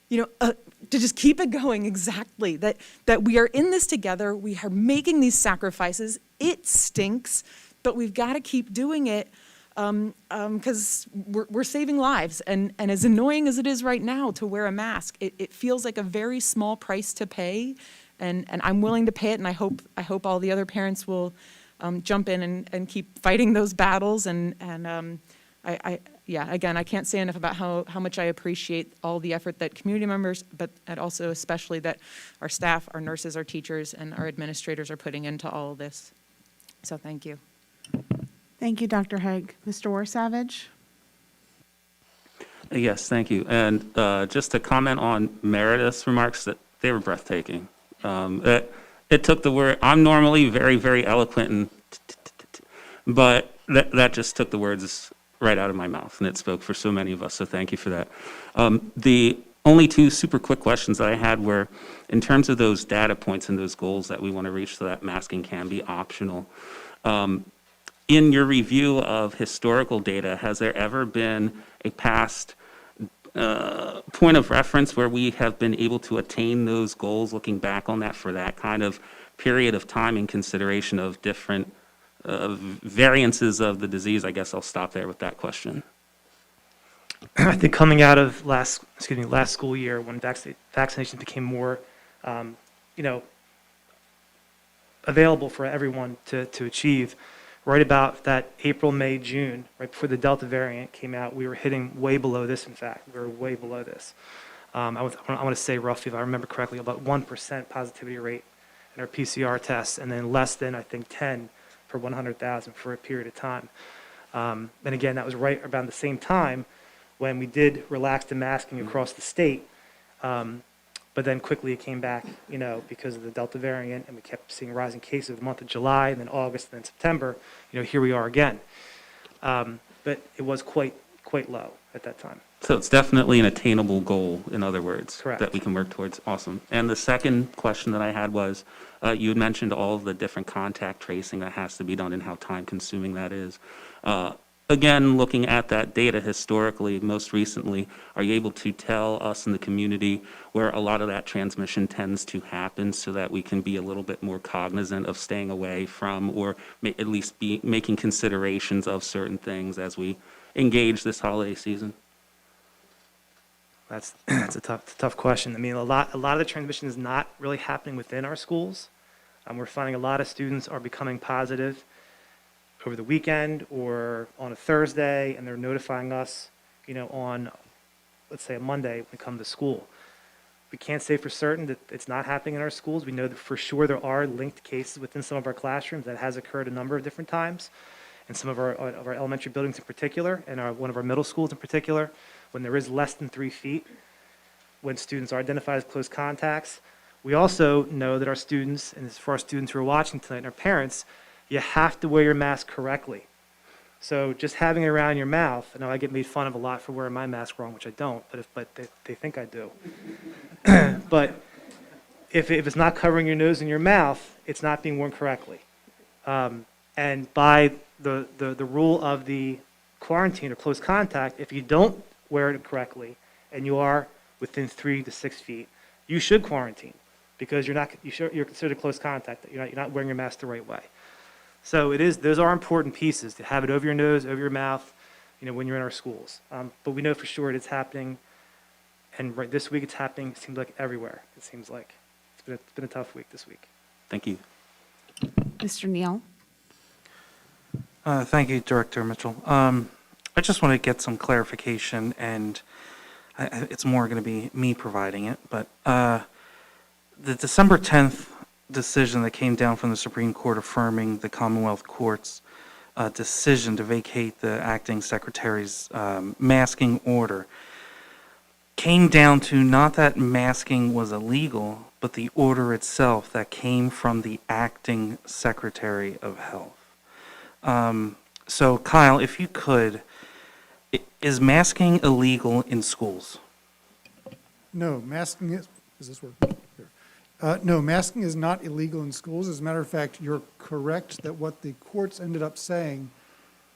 [SPEAKER 4] to just keep it going, exactly, that we are in this together, we are making these sacrifices, it stinks, but we've got to keep doing it, because we're saving lives, and as annoying as it is right now to wear a mask, it feels like a very small price to pay, and I'm willing to pay it, and I hope all the other parents will jump in and keep fighting those battles, again, I can't say enough about how much I appreciate all the effort that community members, and also especially that our staff, our nurses, our teachers, and our administrators are putting into all of this. So thank you.
[SPEAKER 7] Thank you, Dr. Haig. Mr. Warsavage?
[SPEAKER 10] Yes, thank you. And just to comment on Meredith's remarks, that they were breathtaking. It took the word, I'm normally very, very eloquent, but that just took the words right out of my mouth, and it spoke for so many of us, so thank you for that. The only two super quick questions that I had were, in terms of those data points and those goals that we want to reach so that masking can be optional, in your review of historical data, has there ever been a past point of reference where we have been able to attain those goals, looking back on that for that kind of period of time in consideration of different variances of the disease? I guess I'll stop there with that question.
[SPEAKER 9] I think coming out of last school year, when vaccinations became more, available for everyone to achieve, right about that April, May, June, right before the Delta variant came out, we were hitting way below this. In fact, we were way below this. I want to say roughly, if I remember correctly, about 1% positivity rate in our PCR tests, and then less than, I think, 10 per 100,000 for a period of time. And again, that was right around the same time when we did relax the masking across the state, but then quickly it came back, because of the Delta variant, and we kept seeing rising cases the month of July, and then August, and then September. Here we are again. But it was quite low at that time.
[SPEAKER 10] So it's definitely an attainable goal, in other words,
[SPEAKER 9] Correct.
[SPEAKER 10] that we can work towards. Awesome. And the second question that I had was, you had mentioned all of the different contact tracing that has to be done and how time-consuming that is. Again, looking at that data historically, most recently, are you able to tell us in the community where a lot of that transmission tends to happen so that we can be a little bit more cognizant of staying away from, or at least be making considerations of certain things as we engage this holiday season?
[SPEAKER 9] That's a tough question. I mean, a lot of the transmission is not really happening within our schools. We're finding a lot of students are becoming positive over the weekend or on a Thursday, and they're notifying us, on, let's say, a Monday when we come to school. We can't say for certain that it's not happening in our schools. We know that for sure there are linked cases within some of our classrooms. That has occurred a number of different times, in some of our elementary buildings in particular, and one of our middle schools in particular, when there is less than 3 feet, when students are identified as close contacts. We also know that our students, and for our students who are watching tonight and our parents, you have to wear your mask correctly. So just having it around your mouth, I know I get made fun of a lot for wearing my mask wrong, which I don't, but they think I do. But if it's not covering your nose and your mouth, it's not being worn correctly. And by the rule of the quarantine or close contact, if you don't wear it correctly and you are within 3 to 6 feet, you should quarantine, because you're considered close contact. You're not wearing your mask the right way. So those are important pieces, to have it over your nose, over your mouth, when you're in our schools. But we know for sure it's happening, and right this week it's happening. It seems like everywhere. It seems like it's been a tough week this week.
[SPEAKER 10] Thank you.
[SPEAKER 7] Mr. Neal?
[SPEAKER 5] Thank you, Director Mitchell. I just want to get some clarification, and it's more going to be me providing it, but the December 10th decision that came down from the Supreme Court affirming the Commonwealth Court's decision to vacate the acting secretary's masking order, came down to not that masking was illegal, but the order itself that came from the acting Secretary of Health. So Kyle, if you could, is masking illegal in schools?
[SPEAKER 11] No, masking is this working? Here. No, masking is not illegal in schools. As a matter of fact, you're correct that what the courts ended up saying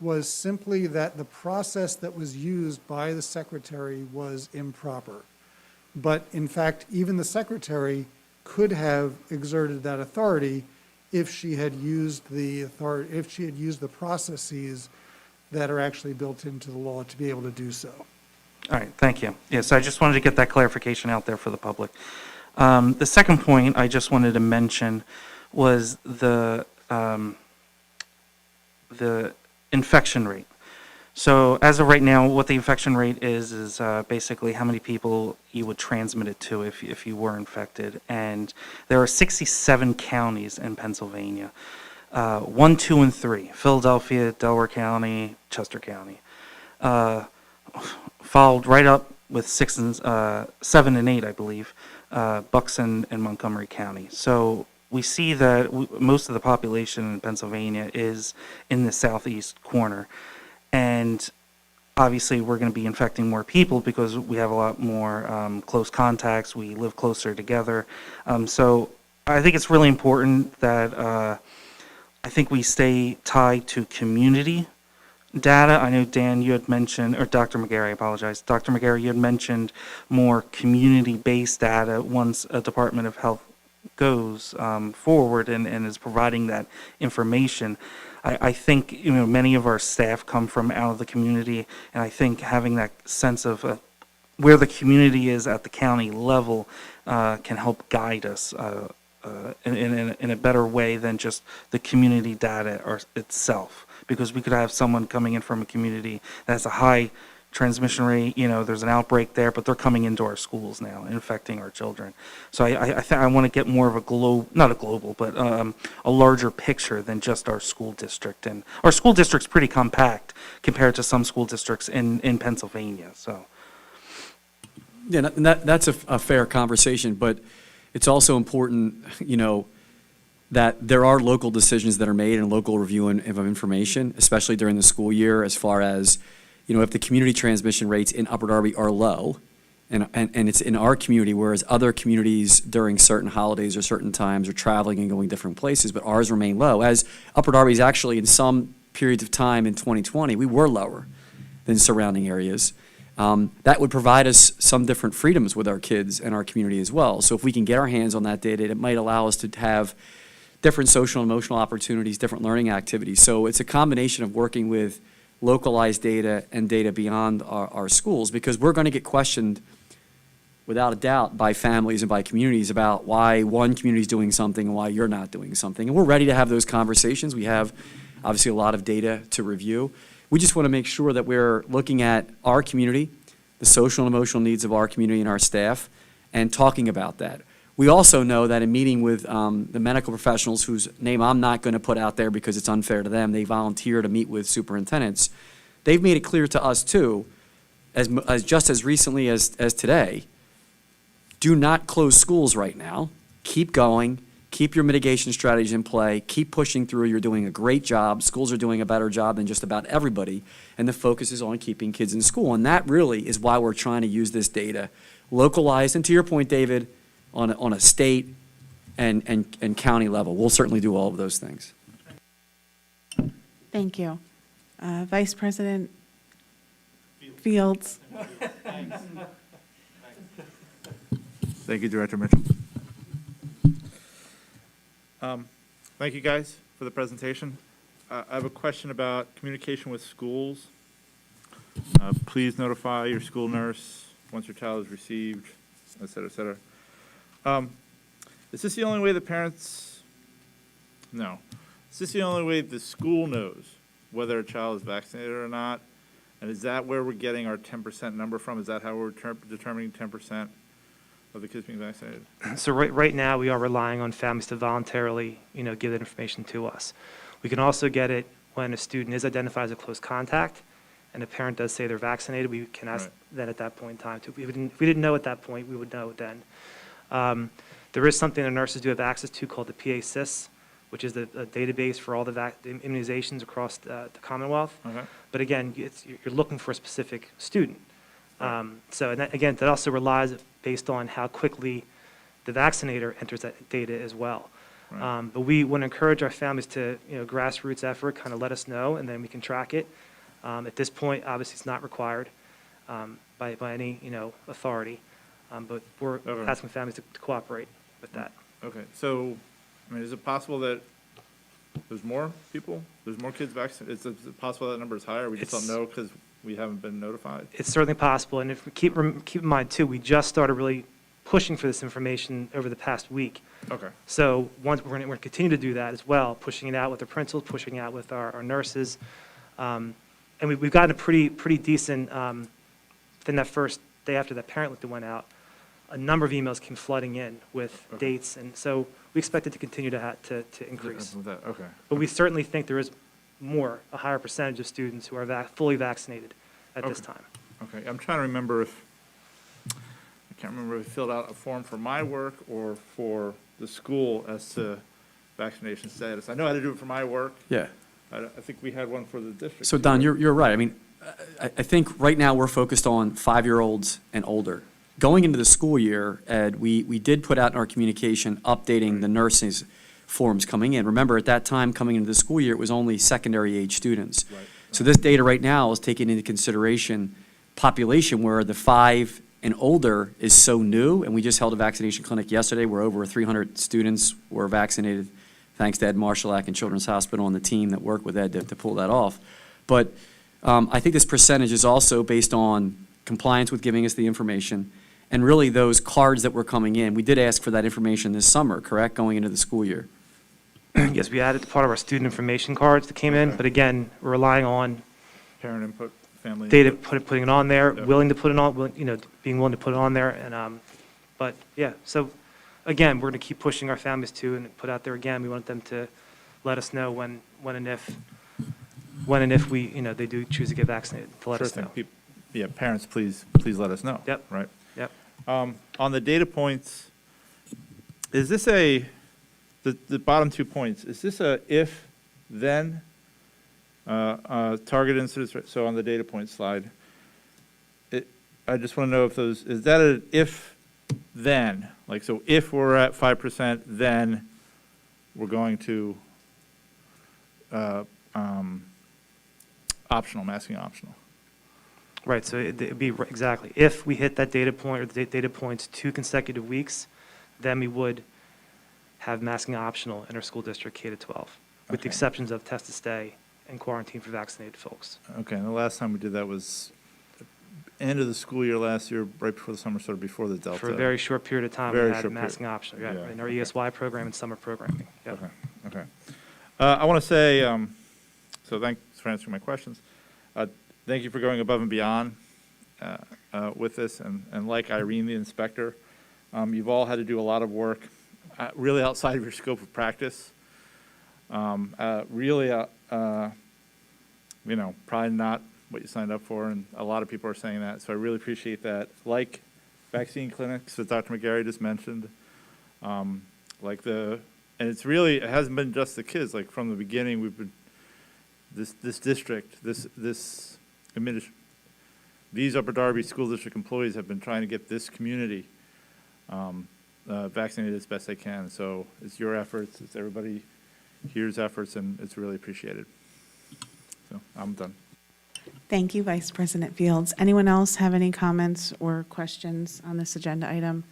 [SPEAKER 11] was simply that the process that was used by the secretary was improper. But in fact, even the secretary could have exerted that authority if she had used the processes that are actually built into the law to be able to do so.
[SPEAKER 5] All right, thank you. Yes, I just wanted to get that clarification out there for the public. The second point I just wanted to mention was the infection rate. So as of right now, what the infection rate is basically how many people you would transmit it to if you were infected. And there are 67 counties in Pennsylvania, 1, 2, and 3, Philadelphia, Delaware County, Chester County. Followed right up with 7 and 8, I believe, Bucks and Montgomery County. So we see that most of the population in Pennsylvania is in the southeast corner. And obviously, we're going to be infecting more people because we have a lot more close contacts. We live closer together. So I think it's really important that I think we stay tied to community data. I know, Dan, you had mentioned, or Dr. McGarry, I apologize. Dr. McGarry, you had mentioned more community-based data once a Department of Health goes forward and is providing that information. I think, many of our staff come from out of the community, and I think having that sense of where the community is at the county level can help guide us in a better way than just the community data itself. Because we could have someone coming in from a community that has a high transmission rate, there's an outbreak there, but they're coming into our schools now, infecting our children. So I want to get more of not a global, but a larger picture than just our school district. And our school district's pretty compact compared to some school districts in Pennsylvania, so.
[SPEAKER 2] Yeah, and that's a fair conversation, but it's also important, that there are local decisions that are made and local review of information, especially during the school year, as far as, if the community transmission rates in Upper Darby are low, and it's in our community, whereas other communities during certain holidays or certain times are traveling and going different places, but ours remain low. As Upper Darby's actually, in some periods of time in 2020, we were lower than surrounding areas. That would provide us some different freedoms with our kids and our community as well. So if we can get our hands on that data, it might allow us to have different social and emotional opportunities, different learning activities. So it's a combination of working with localized data and data beyond our schools, because we're going to get questioned without a doubt by families and by communities about why one community is doing something and why you're not doing something. And we're ready to have those conversations. We have obviously a lot of data to review. We just want to make sure that we're looking at our community, the social and emotional needs of our community and our staff, and talking about that. We also know that in meeting with the medical professionals, whose name I'm not going to put out there because it's unfair to them, they volunteer to meet with superintendents, they've made it clear to us too, as just as recently as today, do not close schools right now. Keep going. Keep your mitigation strategies in play. Keep pushing through. You're doing a great job. Schools are doing a better job than just about everybody, and the focus is on keeping kids in school. And that really is why we're trying to use this data localized, and to your point, David, on a state and county level. We'll certainly do all of those things.
[SPEAKER 7] Thank you. Vice President Fields.
[SPEAKER 12] Thank you, Director Mitchell. Thank you, guys, for the presentation. I have a question about communication with schools. Please notify your school nurse once your child is received, et cetera, et cetera. Is this the only way the parents? No. Is this the only way the school knows whether a child is vaccinated or not? And is that where we're getting our 10% number from? Is that how we're determining 10% of the kids being vaccinated?
[SPEAKER 9] So right now, we are relying on families to voluntarily, give that information to us. We can also get it when a student is identified as a close contact, and a parent does say they're vaccinated, we can ask
[SPEAKER 12] Right.
[SPEAKER 9] then at that point in time. If we didn't know at that point, we would know then. There is something the nurses do have access to called the PA-CIS, which is a database for all the immunizations across the Commonwealth.
[SPEAKER 12] Okay.
[SPEAKER 9] But again, you're looking for a specific student. So, and that, again, that also relies based on how quickly the vaccinator enters that data as well.
[SPEAKER 12] Right.
[SPEAKER 9] But we want to encourage our families to, grassroots effort, kind of let us know, and then we can track it. At this point, obviously, it's not required by any, authority, but we're
[SPEAKER 12] Okay.
[SPEAKER 9] asking families to cooperate with that.
[SPEAKER 12] Okay, so, I mean, is it possible that there's more people, there's more kids vaccinated? Is it possible that number is higher? We just don't
[SPEAKER 9] It's-
[SPEAKER 12] know because we haven't been notified?
[SPEAKER 9] It's certainly possible, and if we keep in mind, too, we just started really pushing for this information over the past week.
[SPEAKER 12] Okay,
[SPEAKER 9] So once we're going to continue to do that as well, pushing it out with the principals, pushing it out with our nurses. And we've gotten a pretty decent, within that first day after that parent list went out, a number of emails came flooding in with
[SPEAKER 12] Okay.
[SPEAKER 9] dates, and so we expect it to continue to increase.
[SPEAKER 12] With that, okay.
[SPEAKER 9] But we certainly think there is a higher percentage of students who are fully vaccinated at this
[SPEAKER 12] Okay.
[SPEAKER 9] time.
[SPEAKER 12] Okay, I'm trying to remember I can't remember if I filled out a form for my work or for the school as to vaccination status. I know how to do it for my work.
[SPEAKER 2] Yeah.
[SPEAKER 12] I think we had one for the district.
[SPEAKER 2] So Don, you're right. I mean, I think right now we're focused on 5-year-olds and older. Going into the school year, Ed, we did put out in our communication updating the nurses' forms coming in. Remember, at that time, coming into the school year, it was only secondary age students.
[SPEAKER 12] Right.
[SPEAKER 2] So this data right now is taking into consideration population where the 5 and older is so new, and we just held a vaccination clinic yesterday where over 300 students were vaccinated, thanks to Ed Marshallak and Children's Hospital and the team that worked with Ed to pull that off. But I think this percentage is also based on compliance with giving us the information, and really those cards that were coming in. We did ask for that information this summer, correct, going into the school year?
[SPEAKER 9] Yes, we added part of our student information cards that came in,
[SPEAKER 12] Okay.
[SPEAKER 9] but again, we're relying on
[SPEAKER 12] Parent input, family.
[SPEAKER 9] data,
[SPEAKER 12] input.
[SPEAKER 9] putting it on there,
[SPEAKER 12] Yep.
[SPEAKER 9] willing to put it on, being willing to put it on there, and, but, yeah, so, again, we're gonna keep pushing our families to, and put out there again, we want them to let us know when and if we, they do choose to get vaccinated, to let
[SPEAKER 12] Sure
[SPEAKER 9] us
[SPEAKER 12] thing.
[SPEAKER 9] know.
[SPEAKER 12] Yeah, parents, please let us know.
[SPEAKER 9] Yep.
[SPEAKER 12] Right.
[SPEAKER 9] Yep.
[SPEAKER 12] On the data points, is this the bottom 2 points, is this a if, then, target incidence rate? So on the data point slide, I just want to know if is that an if, then? Like, so if we're at 5%, then we're going to optional, masking optional.
[SPEAKER 9] Right, so it'd be, exactly, if we hit that data point, or the data points 2 consecutive weeks, then we would have masking optional in our school district K to 12, with the
[SPEAKER 12] Okay.
[SPEAKER 9] exceptions of test to stay and quarantine for vaccinated folks.
[SPEAKER 12] Okay, and the last time we did that was end of the school year last year, right before the summer started, before the Delta.
[SPEAKER 9] For a very short period of time, we
[SPEAKER 12] Very
[SPEAKER 9] had
[SPEAKER 12] short
[SPEAKER 9] masking optional, yeah,
[SPEAKER 12] Yeah,
[SPEAKER 9] in our
[SPEAKER 12] okay.
[SPEAKER 9] ESY program and summer programming. Yep.
[SPEAKER 12] Okay, okay. I want to say, so thanks for answering my questions. Thank you for going above and beyond with this, and like Irene, the inspector, you've all had to do a lot of work, really outside of your scope of practice. Really, probably not what you signed up for, and a lot of people are saying that, so I really appreciate that. Like vaccine clinics that Dr. McGarry just mentioned, and it hasn't been just the kids, like from the beginning, we've been, this district, these Upper Darby School District employees have been trying to get this community vaccinated as best they can, so it's your efforts, it's everybody here's efforts, and it's really appreciated. So, I'm done.
[SPEAKER 7] Thank you, Vice President Fields. Anyone else have any comments or questions on this agenda item?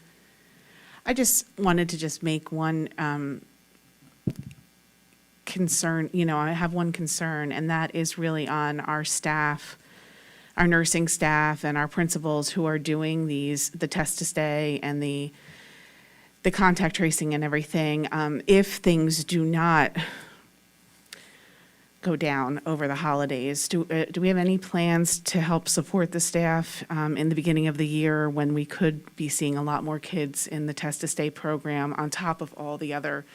[SPEAKER 7] I just wanted to just make one concern, I have one concern, and that is really on our staff, our nursing staff and our principals who are doing the test to stay and the contact tracing and everything. If things do not go down over the holidays, do we have any plans to help support the staff in the beginning of the year when we could be seeing a lot more kids in the test to stay program on top of all the other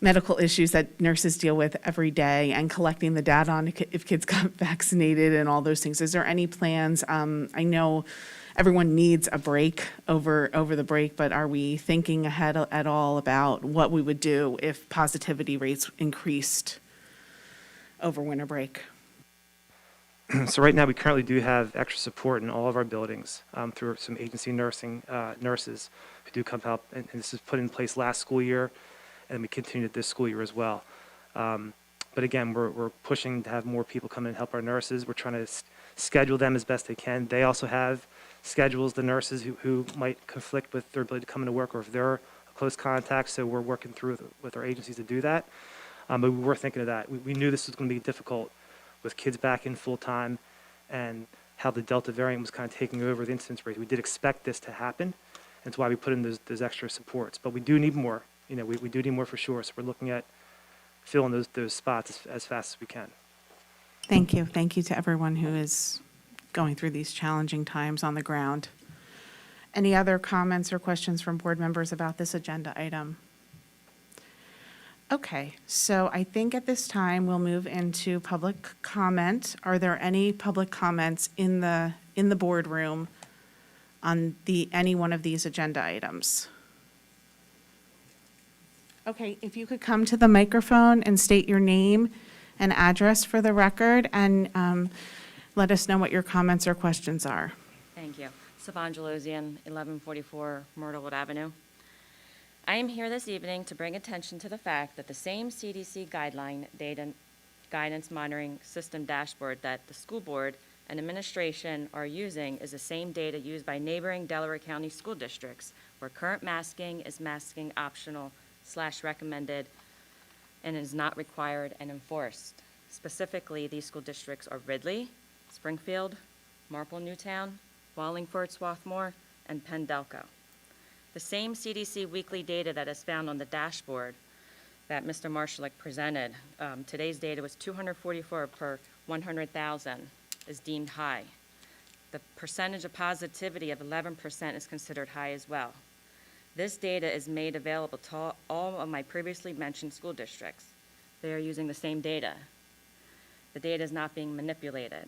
[SPEAKER 7] medical issues that nurses deal with every day and collecting the data on if kids got vaccinated and all those things. Is there any plans? I know everyone needs a break over the break, but are we thinking ahead at all about what we would do if positivity rates increased over winter break?
[SPEAKER 9] So right now, we currently do have extra support in all of our buildings through some agency nurses who do come help. And this was put in place last school year, and we continued this school year as well. But again, we're pushing to have more people come in and help our nurses. We're trying to schedule them as best they can. They also have schedules, the nurses who might conflict with their ability to come into work, or if they're a close contact. So we're working through with our agencies to do that. But we were thinking of that. We knew this was going to be difficult with kids back in full time and how the Delta variant was kind of taking over the incidence rate. We did expect this to happen. That's why we put in those extra supports. But we do need more. We do need more for sure. So we're looking at filling those spots as fast as we can.
[SPEAKER 7] Thank you. Thank you to everyone who is going through these challenging times on the ground. Any other comments or questions from board members about this agenda item? Okay, so I think at this time we'll move into public comment. Are there any public comments in the boardroom on any one of these agenda items? Okay, if you could come to the microphone and state your name and address for the record, and let us know what your comments or questions are.
[SPEAKER 13] Thank you. Savan Jalosian, 1144 Myrtlewood Avenue. I am here this evening to bring attention to the fact that the same CDC guideline data guidance monitoring system dashboard that the school board and administration are using is the same data used by neighboring Delaware County school districts, where current masking is masking optional / recommended and is not required and enforced. Specifically, these school districts are Ridley, Springfield, Marple Newtown, Wallingford Swarthmore, and Penn-Delco. The same CDC weekly data that is found on the dashboard that Mr. Marshalik presented, today's data was 244 per 100,000 is deemed high. The percentage of positivity of 11% is considered high as well. This data is made available to all of my previously mentioned school districts. They are using the same data. The data is not being manipulated.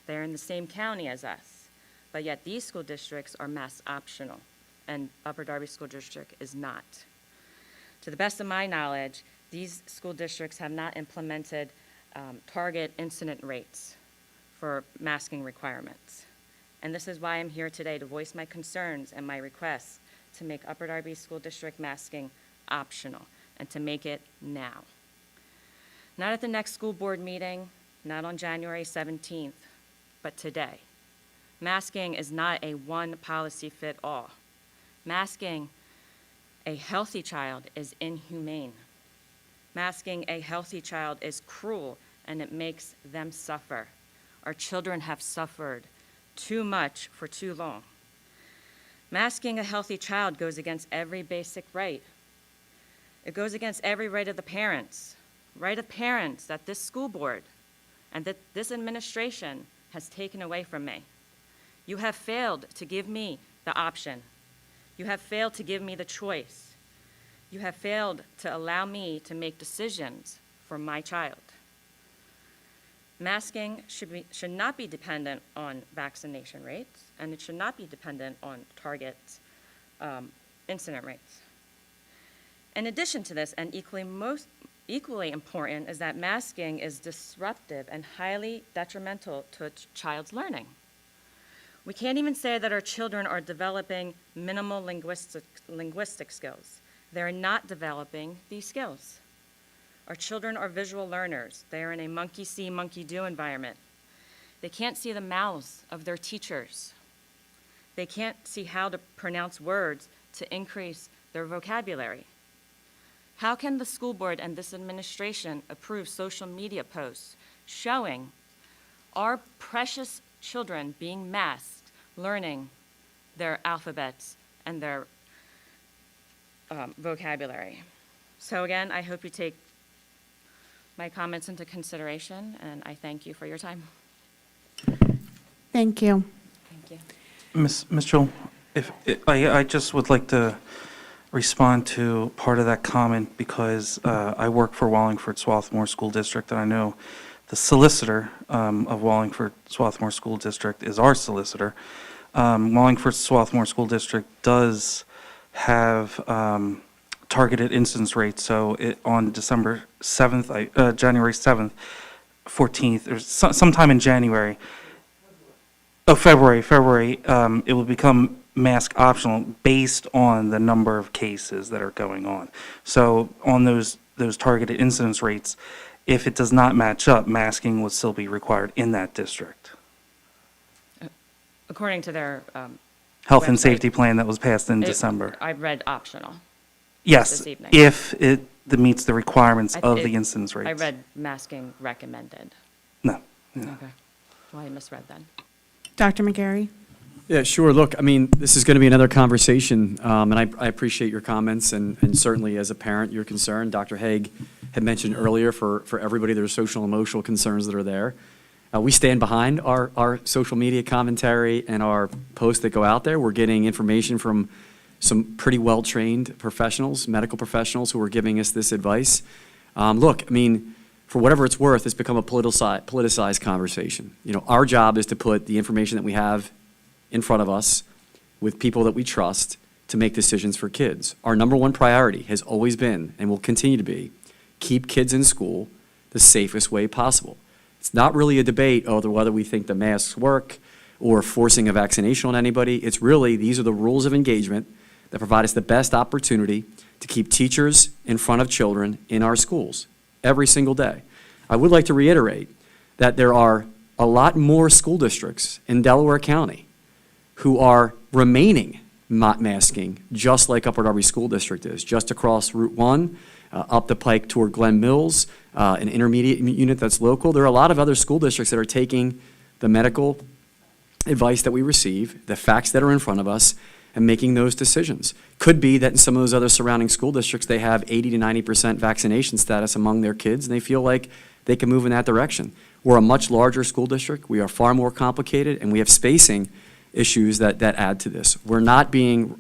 [SPEAKER 13] They're in the same county as us, but yet these school districts are mask optional, and Upper Darby School District is not. To the best of my knowledge, these school districts have not implemented target incident rates for masking requirements. And this is why I'm here today, to voice my concerns and my requests to make Upper Darby School District masking optional, and to make it now. Not at the next school board meeting, not on January 17th, but today. Masking is not a one policy fit all. Masking a healthy child is inhumane. Masking a healthy child is cruel, and it makes them suffer. Our children have suffered too much for too long. Masking a healthy child goes against every basic right. It goes against every right of the parents that this school board and that this administration has taken away from me. You have failed to give me the option. You have failed to give me the choice. You have failed to allow me to make decisions for my child. Masking should not be dependent on vaccination rates, and it should not be dependent on target incident rates. In addition to this, and equally important, is that masking is disruptive and highly detrimental to a child's learning. We can't even say that our children are developing minimal linguistic skills. They're not developing these skills. Our children are visual learners. They are in a monkey see, monkey do environment. They can't see the mouths of their teachers. They can't see how to pronounce words to increase their vocabulary. How can the school board and this administration approve social media posts showing our precious children being masked, learning their alphabets and their vocabulary? So again, I hope you take my comments into consideration, and I thank you for your time.
[SPEAKER 7] Thank you.
[SPEAKER 13] Thank you.
[SPEAKER 5] Ms. Mitchell, I just would like to respond to part of that comment because I work for Wallingford-Swarthmore School District, and I know the solicitor of Wallingford-Swarthmore School District is our solicitor. Wallingford-Swarthmore School District does have targeted incidence rates, so on December 7th, January 7th, 14th, or sometime in January, February, it will become mask optional based on the number of cases that are going on. So on those targeted incidence rates, if it does not match up, masking will still be required in that district.
[SPEAKER 13] According to their
[SPEAKER 5] Health and
[SPEAKER 13] website,
[SPEAKER 5] safety plan that was passed in December.
[SPEAKER 13] I read optional.
[SPEAKER 5] Yes,
[SPEAKER 13] this evening.
[SPEAKER 5] if it meets the requirements of the incidence rates.
[SPEAKER 13] I read masking recommended.
[SPEAKER 5] No.
[SPEAKER 13] Okay. Well, I misread then.
[SPEAKER 7] Dr. McGarry?
[SPEAKER 2] Yeah, sure. Look, I mean, this is going to be another conversation, and I appreciate your comments, and certainly as a parent, you're concerned. Dr. Haig had mentioned earlier, for everybody, there's social and emotional concerns that are there. We stand behind our social media commentary and our posts that go out there. We're getting information from some pretty well-trained professionals, medical professionals, who are giving us this advice. Look, I mean, for whatever it's worth, it's become a politicized conversation. You know, our job is to put the information that we have in front of us with people that we trust to make decisions for kids. Our number one priority has always been, and will continue to be, keep kids in school the safest way possible. It's not really a debate over whether we think the masks work or forcing a vaccination on anybody. It's really, these are the rules of engagement that provide us the best opportunity to keep teachers in front of children in our schools every single day. I would like to reiterate that there are a lot more school districts in Delaware County who are remaining not masking, just like Upper Darby School District is, just across Route 1, up the pike toward Glen Mills, an intermediate unit that's local. There are a lot of other school districts that are taking the medical advice that we receive, the facts that are in front of us, and making those decisions. Could be that in some of those other surrounding school districts, they have 80 to 90% vaccination status among their kids, and they feel like they can move in that direction. We're a much larger school district. We are far more complicated, and we have spacing issues that add to this. We're not being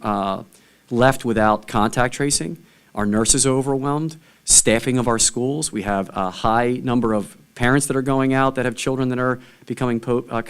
[SPEAKER 2] left without contact tracing. Our nurses are overwhelmed. Staffing of our schools, we have a high number of parents that are going out that have children that are becoming COVID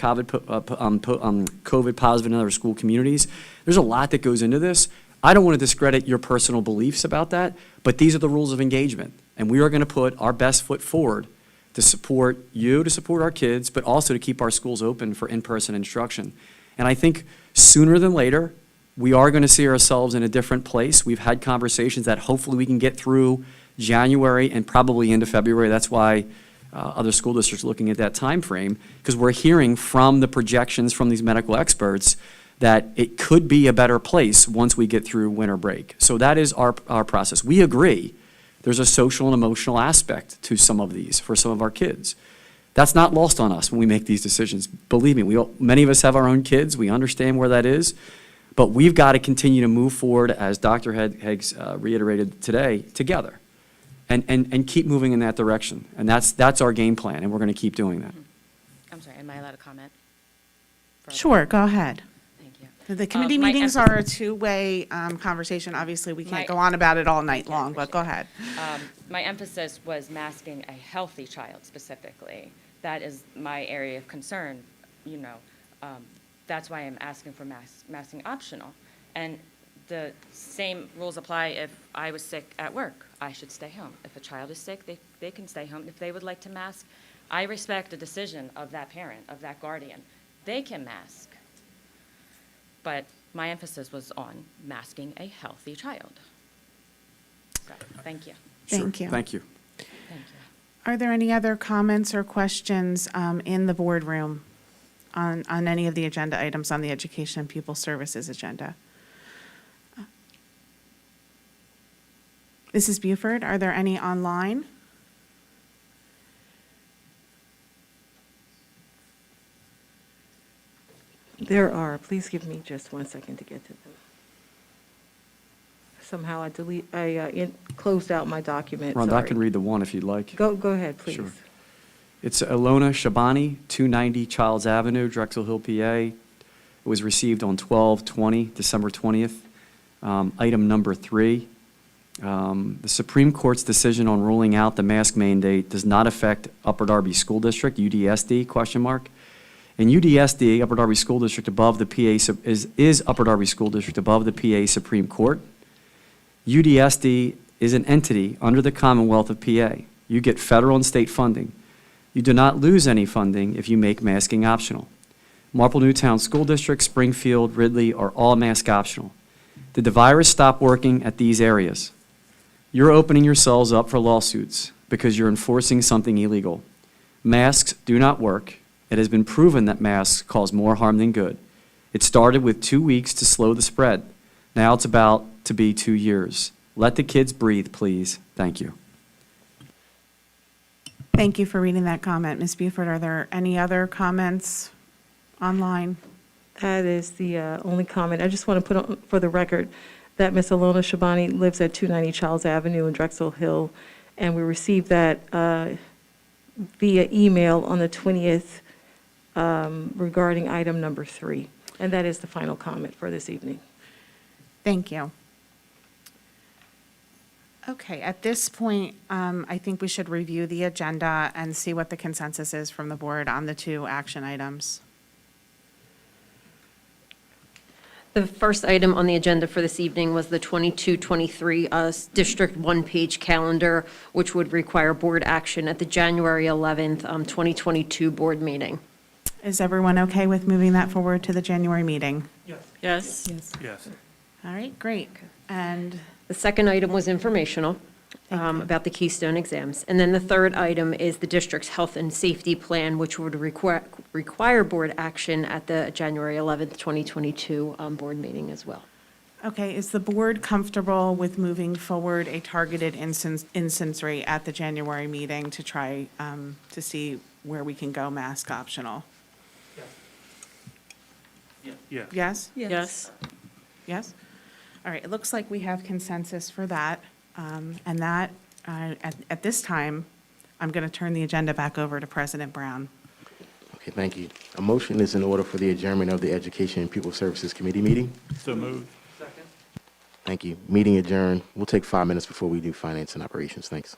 [SPEAKER 2] positive in other school communities. There's a lot that goes into this. I don't want to discredit your personal beliefs about that, but these are the rules of engagement. And we are going to put our best foot forward to support you, to support our kids, but also to keep our schools open for in-person instruction. And I think sooner than later, we are going to see ourselves in a different place. We've had conversations that hopefully we can get through January and probably into February. That's why other school districts are looking at that time frame, because we're hearing from the projections from these medical experts that it could be a better place once we get through winter break. So that is our process. We agree there's a social and emotional aspect to some of these for some of our kids. That's not lost on us when we make these decisions. Believe me, many of us have our own kids. We understand where that is. But we've got to continue to move forward, as Dr. Higgs reiterated today, together, and keep moving in that direction. And that's our game plan, and we're going to keep doing that.
[SPEAKER 13] I'm sorry, am I allowed to comment?
[SPEAKER 7] Sure, go ahead.
[SPEAKER 13] Thank you.
[SPEAKER 7] The committee
[SPEAKER 13] My
[SPEAKER 7] meetings are a two-way conversation. Obviously, we can't go on about it all night long, but go ahead.
[SPEAKER 13] My emphasis was masking a healthy child specifically. That is my area of concern, you know. That's why I'm asking for masking optional. And the same rules apply if I was sick at work. I should stay home. If a child is sick, they can stay home. If they would like to mask, I respect the decision of that parent, of that guardian. They can mask. But my emphasis was on masking a healthy child. So, thank you.
[SPEAKER 7] Thank you.
[SPEAKER 2] Thank you.
[SPEAKER 13] Thank you.
[SPEAKER 7] Are there any other comments or questions in the boardroom on any of the agenda items on the Education and Pupil Services agenda? Mrs. Buford, are there any online?
[SPEAKER 14] There are. Please give me just 1 second to get to them. Somehow I closed out my document.
[SPEAKER 2] Rhonda, I
[SPEAKER 14] Sorry.
[SPEAKER 2] can read the one if you'd like.
[SPEAKER 14] Go ahead, please.
[SPEAKER 2] Sure. It's Ilona Shabani, 290 Childs Avenue, Drexel Hill, PA. It was received on 12/20, December 20th. Item number 3, the Supreme Court's decision on ruling out the mask mandate does not affect Upper Darby School District, UDSD, question mark. In UDSD, Upper Darby School District above the is Upper Darby School District above the PA Supreme Court. UDSD is an entity under the Commonwealth of PA. You get federal and state funding. You do not lose any funding if you make masking optional. Marple Newtown School District, Springfield, Ridley are all mask optional. Did the virus stop working at these areas? You're opening yourselves up for lawsuits because you're enforcing something illegal. Masks do not work. It has been proven that masks cause more harm than good. It started with 2 weeks to slow the spread. Now it's about to be 2 years. Let the kids breathe, please. Thank you.
[SPEAKER 7] Thank you for reading that comment. Ms. Buford, are there any other comments online?
[SPEAKER 14] That is the only comment. I just want to put on for the record that Ms. Alona Shabani lives at 290 Charles Avenue in Drexel Hill, and we received that via email on the 20th regarding item number 3. And that is the final comment for this evening.
[SPEAKER 7] Thank you. Okay, at this point, I think we should review the agenda and see what the consensus is from the board on the 2 action items.
[SPEAKER 6] The first item on the agenda for this evening was the 22-23 District one-page calendar, which would require board action at the January 11th, 2022 board meeting.
[SPEAKER 7] Is everyone okay with moving that forward to the January meeting?
[SPEAKER 14] Yes?
[SPEAKER 8] Yes.
[SPEAKER 7] All right, great. And
[SPEAKER 6] The second item was informational about the Keystone Exams. And then the third item is the district's health and safety plan, which would require board action at the January 11th, 2022 board meeting as well.
[SPEAKER 7] okay, is the board comfortable with moving forward a targeted incidence rate at the January meeting to try to see where we can go mask optional?
[SPEAKER 8] Yes.
[SPEAKER 7] Yes?
[SPEAKER 14] Yes.
[SPEAKER 7] Yes? All right, it looks like we have consensus for that. And that, at this time, I'm going to turn the agenda back over to President Brown.
[SPEAKER 1] Okay, thank you. A motion is in order for the adjournment of the Education and Pupil Services Committee meeting.
[SPEAKER 8] So moved.
[SPEAKER 1] Thank you. Meeting adjourned. We'll take 5 minutes before we do finance and operations. Thanks.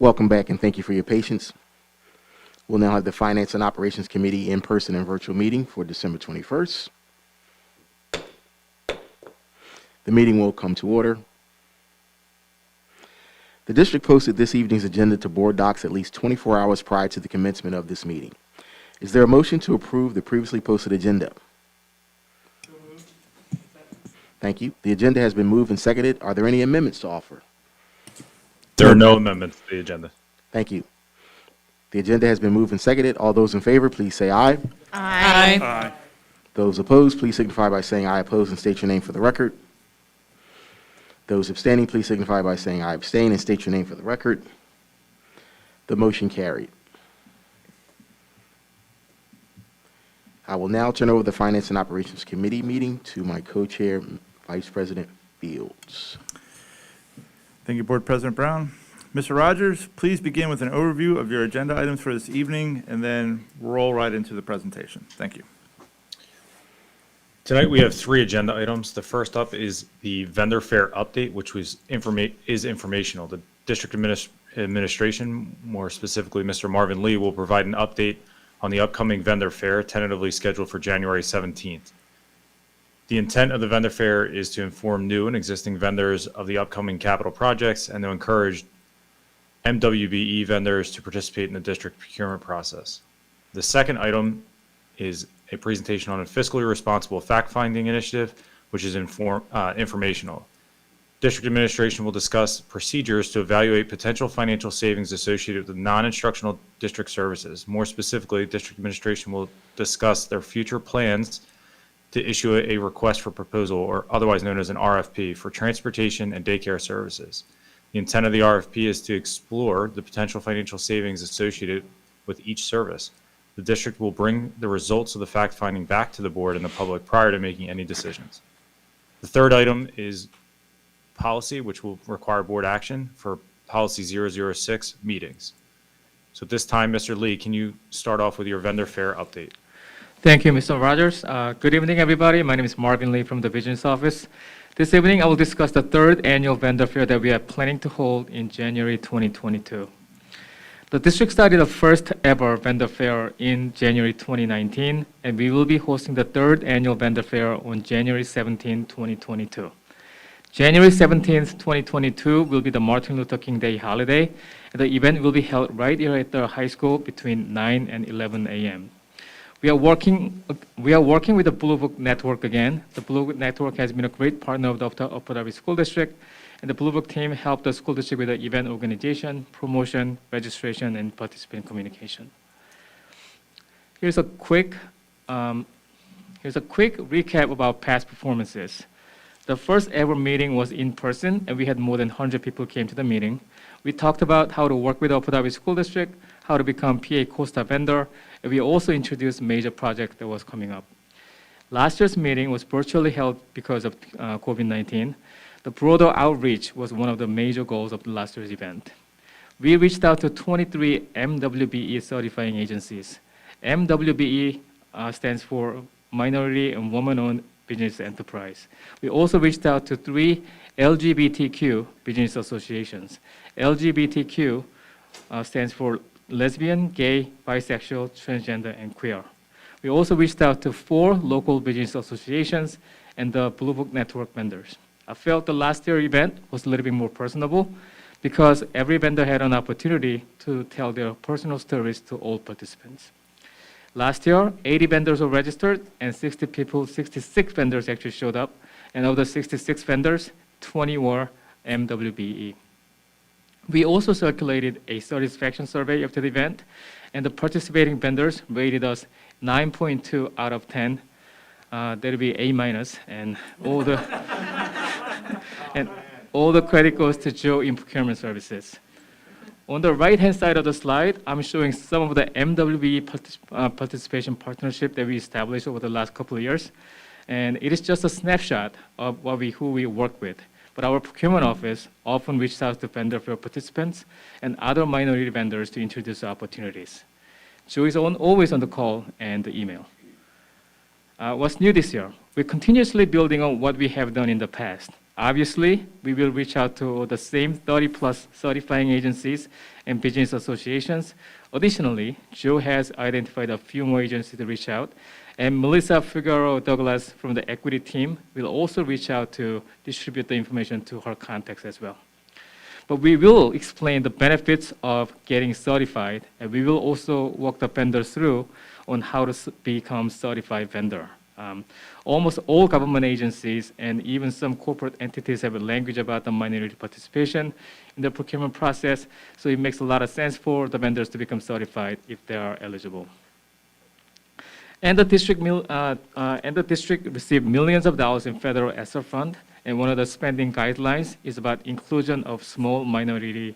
[SPEAKER 1] Welcome back, and thank you for your patience. We'll now have the Finance and Operations Committee in-person and virtual meeting for December 21st. The meeting will come to order. The district posted this evening's agenda to board docs at least 24 hours prior to the commencement of this meeting. Is there a motion to approve the previously posted agenda? Thank you. The agenda has been moved and seconded. Are there any amendments to offer?
[SPEAKER 3] There are no amendments to the agenda.
[SPEAKER 1] Thank you. The agenda has been moved and seconded. All those in favor, please say aye.
[SPEAKER 4] Aye.
[SPEAKER 8] Aye.
[SPEAKER 1] Those opposed, please signify by saying I oppose and state your name for the record. Those abstaining, please signify by saying I abstain and state your name for the record. The motion carried. I will now turn over the Finance and Operations Committee meeting to my co-chair, Vice President Fields.
[SPEAKER 12] Thank you, Board President Brown. Mr. Rogers, please begin with an overview of your agenda items for this evening, and then roll right into the presentation. Thank you.
[SPEAKER 3] Tonight, we have 3 agenda items. The first up is the vendor fair update, which is informational. The district administration, more specifically Mr. Marvin Lee, will provide an update on the upcoming vendor fair, tentatively scheduled for January 17th. The intent of the vendor fair is to inform new and existing vendors of the upcoming capital projects and to encourage MWBE vendors to participate in the district procurement process. The second item is a presentation on a fiscally responsible fact-finding initiative, which is informational. District administration will discuss procedures to evaluate potential financial savings associated with the non-instructional district services. More specifically, district administration will discuss their future plans to issue a request for proposal, or otherwise known as an RFP, for transportation and daycare services. The intent of the RFP is to explore the potential financial savings associated with each service. The district will bring the results of the fact-finding back to the board and the public prior to making any decisions. The third item is policy, which will require board action for policy 006 meetings. So at this time, Mr. Lee, can you start off with your vendor fair update?
[SPEAKER 15] Thank you, Mr. Rogers. Good evening, everybody. My name is Marvin Lee from the Visions Office. This evening, I will discuss the 3rd annual vendor fair that we are planning to hold in January 2022. The district started the first ever vendor fair in January 2019, and we will be hosting the 3rd annual vendor fair on January 17, 2022. January 17, 2022 will be the Martin Luther King Day holiday, and the event will be held right here at the high school between 9 and 11 a.m. We are working with the Blue Book Network again. The Blue Book Network has been a great partner of the Upper Darby School District, and the Blue Book team helped the school district with the event organization, promotion, registration, and participant communication. Here's a quick recap of our past performances. The first ever meeting was in person, and we had more than 100 people came to the meeting. We talked about how to work with the Upper Darby School District, how to become PA COSTA vendor, and we also introduced major project that was coming up. Last year's meeting was virtually held because of COVID-19. The broader outreach was one of the major goals of last year's event. We reached out to 23 MWBE certifying agencies. MWBE stands for Minority and Woman-Owned Business Enterprise. We also reached out to 3 LGBTQ business associations. LGBTQ stands for lesbian, gay, bisexual, transgender, and queer. We also reached out to 4 local business associations and the Blue Book Network vendors. I felt the last year event was a little bit more personable because every vendor had an opportunity to tell their personal stories to all participants. Last year, 80 vendors were registered and 66 vendors actually showed up. And of the 66 vendors, 20 were MWBE. We also circulated a satisfaction survey after the event, and the participating vendors rated us 9.2 out of 10. That'll be A-, and all the credit goes to Joe in procurement services. On the right-hand side of the slide, I'm showing some of the MWBE participation partnership that we established over the last couple of years. And it is just a snapshot of who we work with. But our procurement office often reaches out to vendor fair participants and other minority vendors to introduce opportunities. Joe is always on the call and the email. What's new this year? We're continuously building on what we have done in the past. Obviously, we will reach out to the same 30-plus certifying agencies and business associations. Additionally, Joe has identified a few more agencies to reach out, and Melissa Figueroa-Douglas from the equity team will also reach out to distribute the information to her contacts as well. But we will explain the benefits of getting certified, and we will also walk the vendors through on how to become certified vendor. Almost all government agencies and even some corporate entities have a language about the minority participation in the procurement process, so it makes a lot of sense for the vendors to become certified if they are eligible. And the district received millions of dollars in federal ESSER fund, and one of the spending guidelines is about inclusion of small minority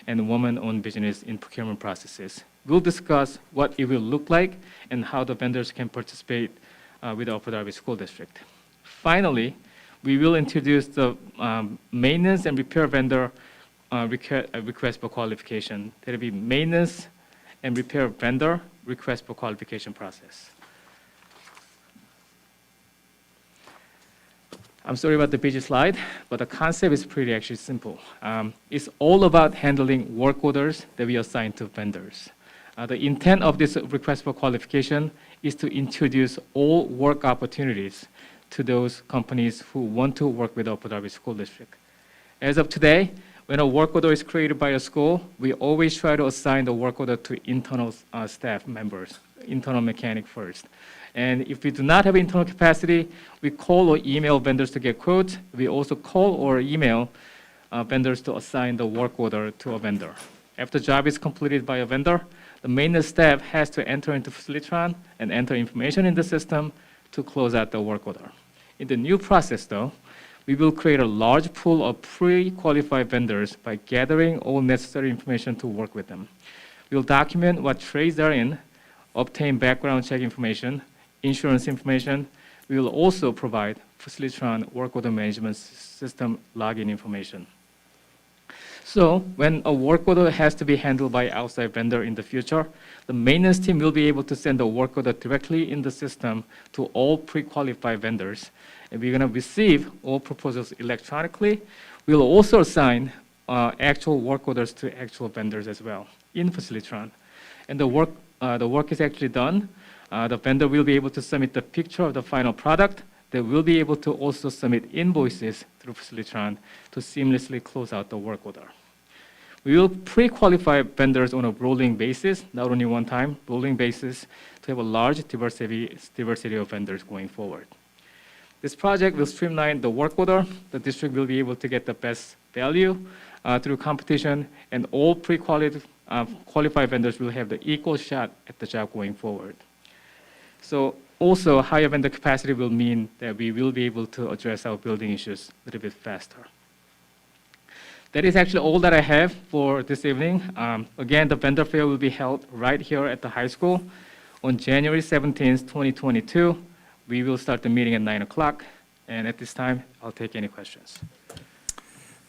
[SPEAKER 15] and women-owned business in procurement processes. We'll discuss what it will look like and how the vendors can participate with the Upper Darby School District. Finally, we will introduce the maintenance and repair vendor request for qualification. There will be maintenance and repair vendor request for qualification process. I'm sorry about the busy slide, but the concept is pretty actually simple. It's all about handling work orders that we assign to vendors. The intent of this request for qualification is to introduce all work opportunities to those companies who want to work with the Upper Darby School District. As of today, when a work order is created by a school, we always try to assign the work order to internal staff members, internal mechanic first. And if we do not have internal capacity, we call or email vendors to get quotes. We also call or email vendors to assign the work order to a vendor. After the job is completed by a vendor, the maintenance staff has to enter into Facilitron and enter information in the system to close out the work order. In the new process, though, we will create a large pool of pre-qualified vendors by gathering all necessary information to work with them. We'll document what trades they're in, obtain background check information, insurance information. We will also provide Facilitron work order management system login information. So when a work order has to be handled by outside vendor in the future, the maintenance team will be able to send the work order directly in the system to all pre-qualified vendors. And we're going to receive all proposals electronically. We'll also assign actual work orders to actual vendors as well in Facilitron. And the work is actually done. The vendor will be able to submit the picture of the final product. They will be able to also submit invoices through Facilitron to seamlessly close out the work order. We will pre-qualify vendors on a rolling basis, not only one time, rolling basis, to have a large diversity of vendors going forward. This project will streamline the work order. The district will be able to get the best value through competition, and all qualified vendors will have the equal shot at the job going forward. So also, higher vendor capacity will mean that we will be able to address our building issues a little bit faster. That is actually all that I have for this evening. Again, the vendor fair will be held right here at the high school on January 17th, 2022. We will start the meeting at 9 o'clock, and at this time, I'll take any questions.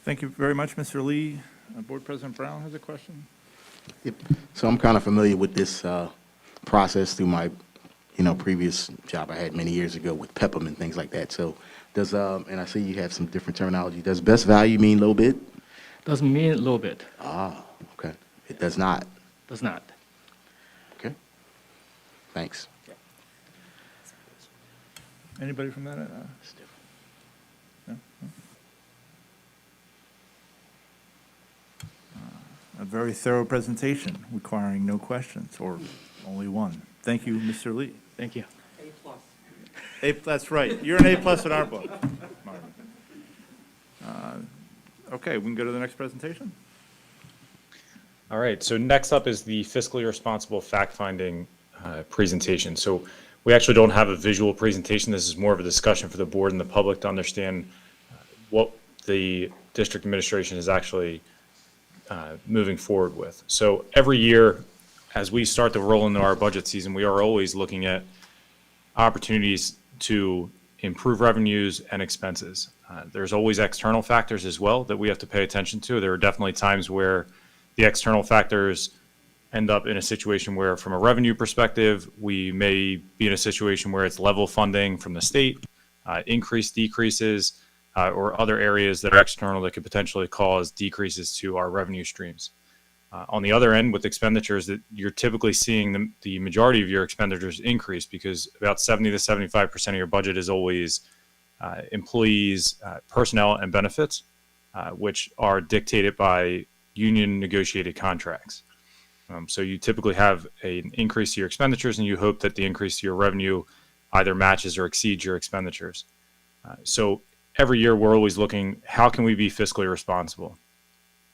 [SPEAKER 12] Thank you very much, Mr. Lee. Board President Brown has a question.
[SPEAKER 1] Yep. So I'm kind of familiar with this process through my previous job I had many years ago with PEPM and things like that. So does, and I see you have some different terminology. Does best value mean low bid?
[SPEAKER 15] Doesn't mean low bid.
[SPEAKER 1] Ah, okay. It does not.
[SPEAKER 15] Does not.
[SPEAKER 1] Okay. Thanks.
[SPEAKER 12] Anybody from that? No? A very thorough presentation requiring no questions or only one. Thank you, Mr. Lee.
[SPEAKER 15] Thank you.
[SPEAKER 12] That's right. You're an A+ in our book, Marvin. Okay, we can go to the next presentation.
[SPEAKER 3] All right, so next up is the fiscally responsible fact-finding presentation. So we actually don't have a visual presentation. This is more of a discussion for the board and the public to understand what the district administration is actually moving forward with. So every year, as we start to roll into our budget season, we are always looking at opportunities to improve revenues and expenses. There's always external factors as well that we have to pay attention to. There are definitely times where the external factors end up in a situation where, from a revenue perspective, we may be in a situation where it's level funding from the state, increase, decreases, or other areas that are external that could potentially cause decreases to our revenue streams. On the other end, with expenditures, that you're typically seeing the majority of your expenditures increase because about 70 to 75% of your budget is always employees, personnel, and benefits, which are dictated by union negotiated contracts. So you typically have an increase to your expenditures, and you hope that the increase to your revenue either matches or exceeds your expenditures. So every year we're always looking, how can we be fiscally responsible?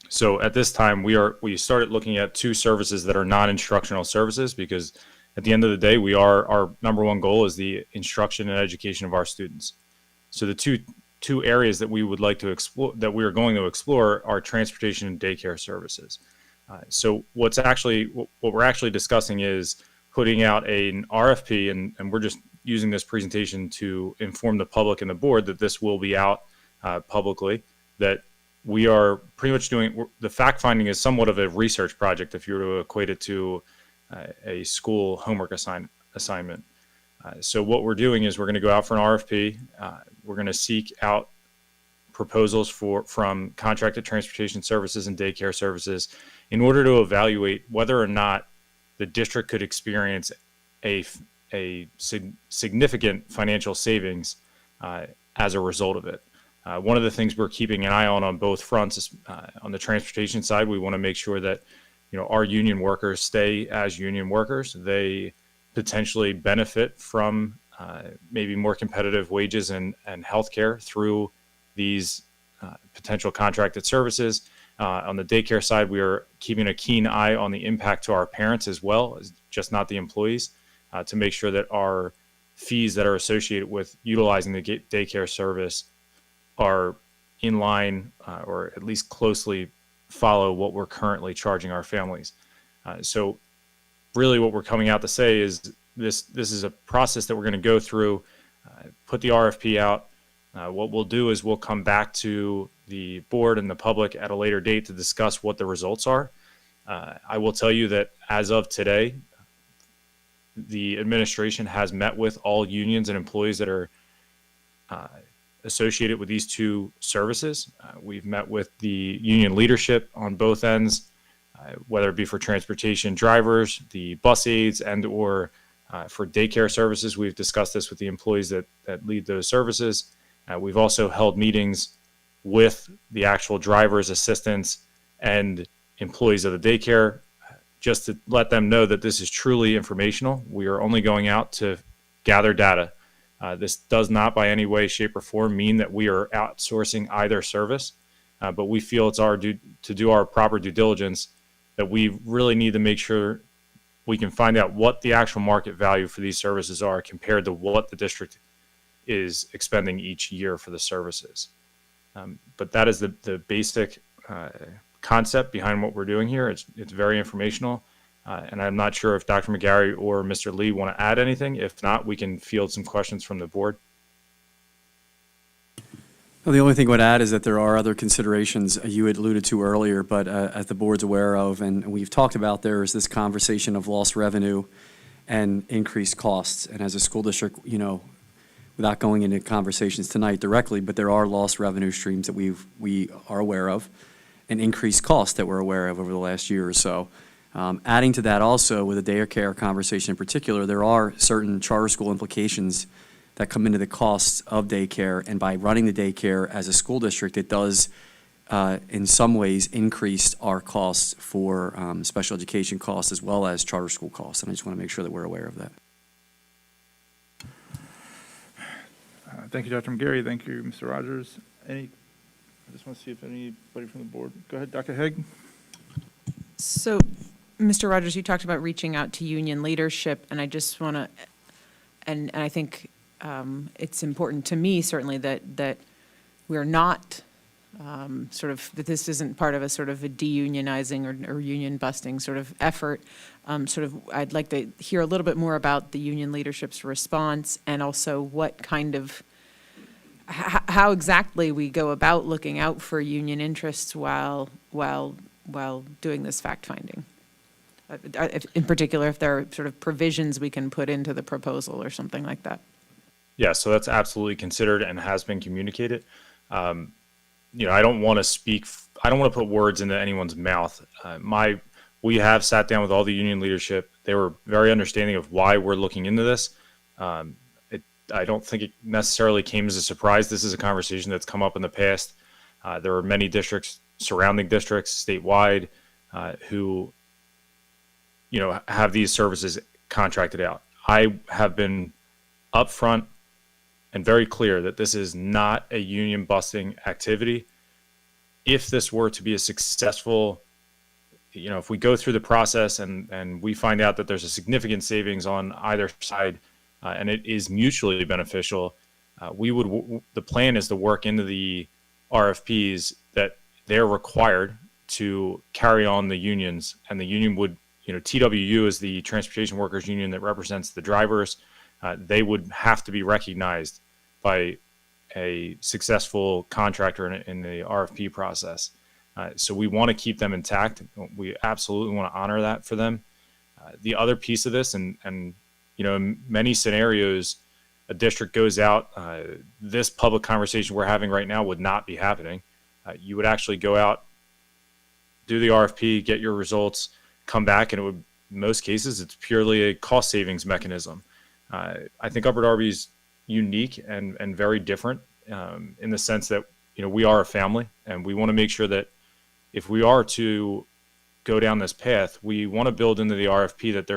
[SPEAKER 3] So at this time, we started looking at two services that are non-instructional services, because at the end of the day, our number one goal is the instruction and education of our students. So the two areas that we would like to explore, that we are going to explore, are transportation and daycare services. So what we're actually discussing is putting out an RFP, and we're just using this presentation to inform the public and the board that this will be out publicly, that we are pretty much doing, the fact finding is somewhat of a research project if you were to equate it to a school homework assignment. So what we're doing is we're going to go out for an RFP. We're going to seek out proposals from contracted transportation services and daycare services in order to evaluate whether or not the district could experience a significant financial savings as a result of it. One of the things we're keeping an eye on both fronts is on the transportation side. We want to make sure that our union workers stay as union workers. They potentially benefit from maybe more competitive wages and health care through these potential contracted services. On the daycare side, we are keeping a keen eye on the impact to our parents as well, as just not the employees, to make sure that our fees that are associated with utilizing the daycare service are in line or at least closely follow what we're currently charging our families. So really what we're coming out to say is this is a process that we're going to go through, put the RFP out. What we'll do is we'll come back to the board and the public at a later date to discuss what the results are. I will tell you that as of today, the administration has met with all unions and employees that are associated with these two services. We've met with the union leadership on both ends, whether it be for transportation drivers, the bus aides, and or for daycare services. We've discussed this with the employees that lead those services. We've also held meetings with the actual drivers, assistants, and employees of the daycare, just to let them know that this is truly informational. We are only going out to gather data. This does not by any way, shape, or form mean that we are outsourcing either service, but we feel it's our due to do our proper due diligence, that we really need to make sure we can find out what the actual market value for these services are compared to what the district is expending each year for the services. But that is the basic concept behind what we're doing here. It's very informational. And I'm not sure if Dr. McGarry or Mr. Lee want to add anything. If not, we can field some questions from the board.
[SPEAKER 2] Well, the only thing I would add is that there are other considerations you had alluded to earlier, but as the board's aware of, and we've talked about, there is this conversation of lost revenue and increased costs. And as a school district, without going into conversations tonight directly, but there are lost revenue streams that we are aware of, and increased costs that we're aware of over the last year or so. Adding to that also, with the daycare conversation in particular, there are certain charter school implications that come into the costs of daycare, and by running the daycare as a school district, it does in some ways increase our costs for special education costs as well as charter school costs, and I just want to make sure that we're aware of that.
[SPEAKER 12] Thank you, Dr. McGarry. Thank you, Mr. Rogers. I just want to see if anybody from the board. Go ahead, Dr. Haig.
[SPEAKER 4] So, Mr. Rogers, you talked about reaching out to union leadership, and I just want to, and I think it's important to me, certainly, that we're not that this isn't part of a sort of a deunionizing or union busting sort of effort. I'd like to hear a little bit more about the union leadership's response, and also what kind of, how exactly we go about looking out for union interests while doing this fact-finding. In particular, if there are sort of provisions we can put into the proposal or something like that.
[SPEAKER 3] Yeah, so that's absolutely considered and has been communicated. I don't want to I don't want to put words into anyone's mouth. We have sat down with all the union leadership. They were very understanding of why we're looking into this. I don't think it necessarily came as a surprise. This is a conversation that's come up in the past. There are many districts, surrounding districts, statewide, who, have these services contracted out. I have been upfront and very clear that this is not a union busting activity. If this were to be a successful, if we go through the process and we find out that there's a significant savings on either side, and it is mutually beneficial, the plan is to work into the RFPs that they're required to carry on the unions, and the union would, TWU is the Transportation Workers Union that represents the drivers. They would have to be recognized by a successful contractor in the RFP process. So we want to keep them intact. We absolutely want to honor that for them. The other piece of this, and in many scenarios, a district goes out, this public conversation we're having right now would not be happening. You would actually go out, do the RFP, get your results, come back, and it would, in most cases, it's purely a cost savings mechanism. I think Upper Darby is unique and very different in the sense that, we are a family, and we want to make sure that if we are to go down this path, we want to build into the RFP that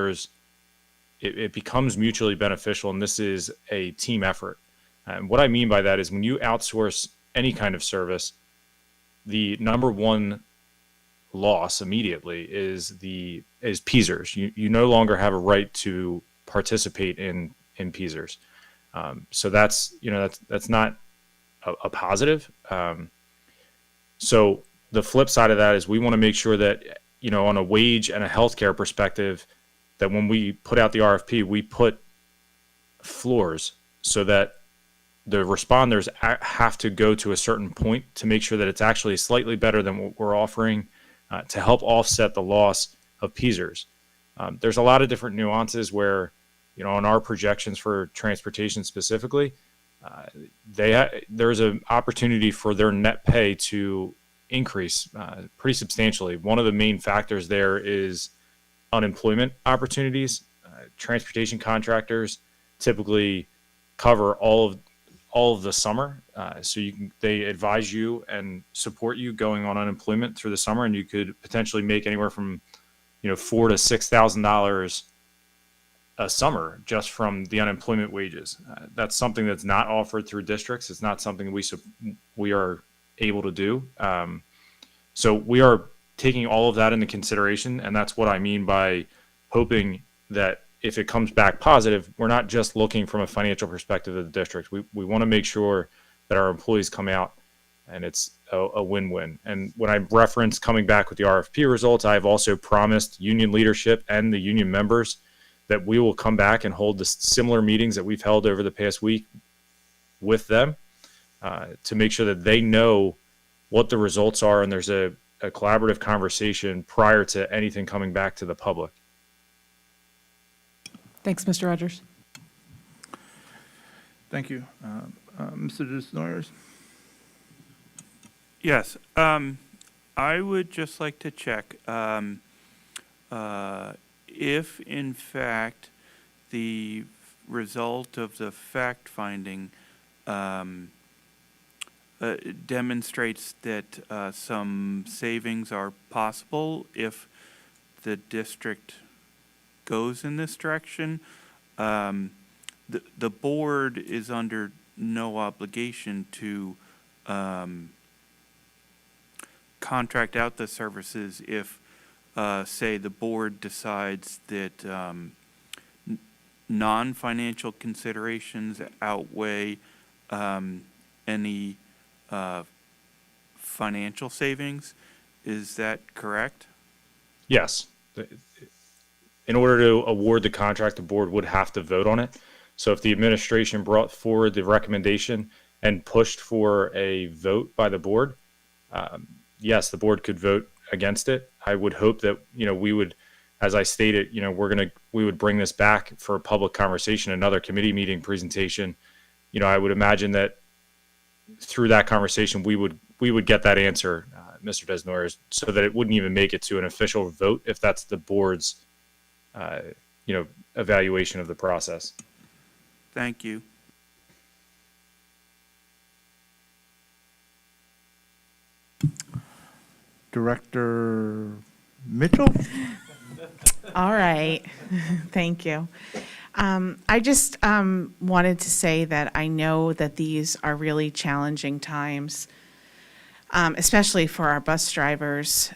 [SPEAKER 3] it becomes mutually beneficial, and this is a team effort. And what I mean by that is when you outsource any kind of service, the number one loss immediately is PSERS. You no longer have a right to participate in PSERS. So that's not a positive. So the flip side of that is we want to make sure that, on a wage and a healthcare perspective, that when we put out the RFP, we put floors so that the responders have to go to a certain point to make sure that it's actually slightly better than what we're offering to help offset the loss of PSERS. There's a lot of different nuances where, on our projections for transportation specifically, there's an opportunity for their net pay to increase pretty substantially. One of the main factors there is unemployment opportunities. Transportation contractors typically cover all of the summer, so they advise you and support you going on unemployment through the summer, and you could potentially make anywhere from $4,000 to $6,000 a summer just from the unemployment wages. That's something that's not offered through districts. It's not something we are able to do. So we are taking all of that into consideration, and that's what I mean by hoping that if it comes back positive, we're not just looking from a financial perspective of the district. We want to make sure that our employees come out and it's a win-win. And when I reference coming back with the RFP results, I've also promised union leadership and the union members that we will come back and hold the similar meetings that we've held over the past week with them to make sure that they know what the results are, and there's a collaborative conversation prior to anything coming back to the public.
[SPEAKER 4] Thanks, Mr. Rogers.
[SPEAKER 12] Thank you. Mr. Disnoyers?
[SPEAKER 8] Yes, I would just like to check if, in fact, the result of the fact-finding demonstrates that some savings are possible if the district goes in this direction. The board is under no obligation to contract out the services if, say, the board decides that non-financial considerations outweigh any financial savings. Is that correct?
[SPEAKER 3] Yes. In order to award the contract, the board would have to vote on it. So if the administration brought forward the recommendation and pushed for a vote by the board, yes, the board could vote against it. I would hope that, we would, as I stated, we would bring this back for a public conversation, another committee meeting presentation. I would imagine that, through that conversation, we would get that answer, Mr. Desnoyers, so that it wouldn't even make it to an official vote if that's the board's, evaluation of the process.
[SPEAKER 8] Thank you.
[SPEAKER 12] Director Mitchell?
[SPEAKER 7] All right, thank you. I just wanted to say that I know that these are really challenging times, especially for our bus drivers.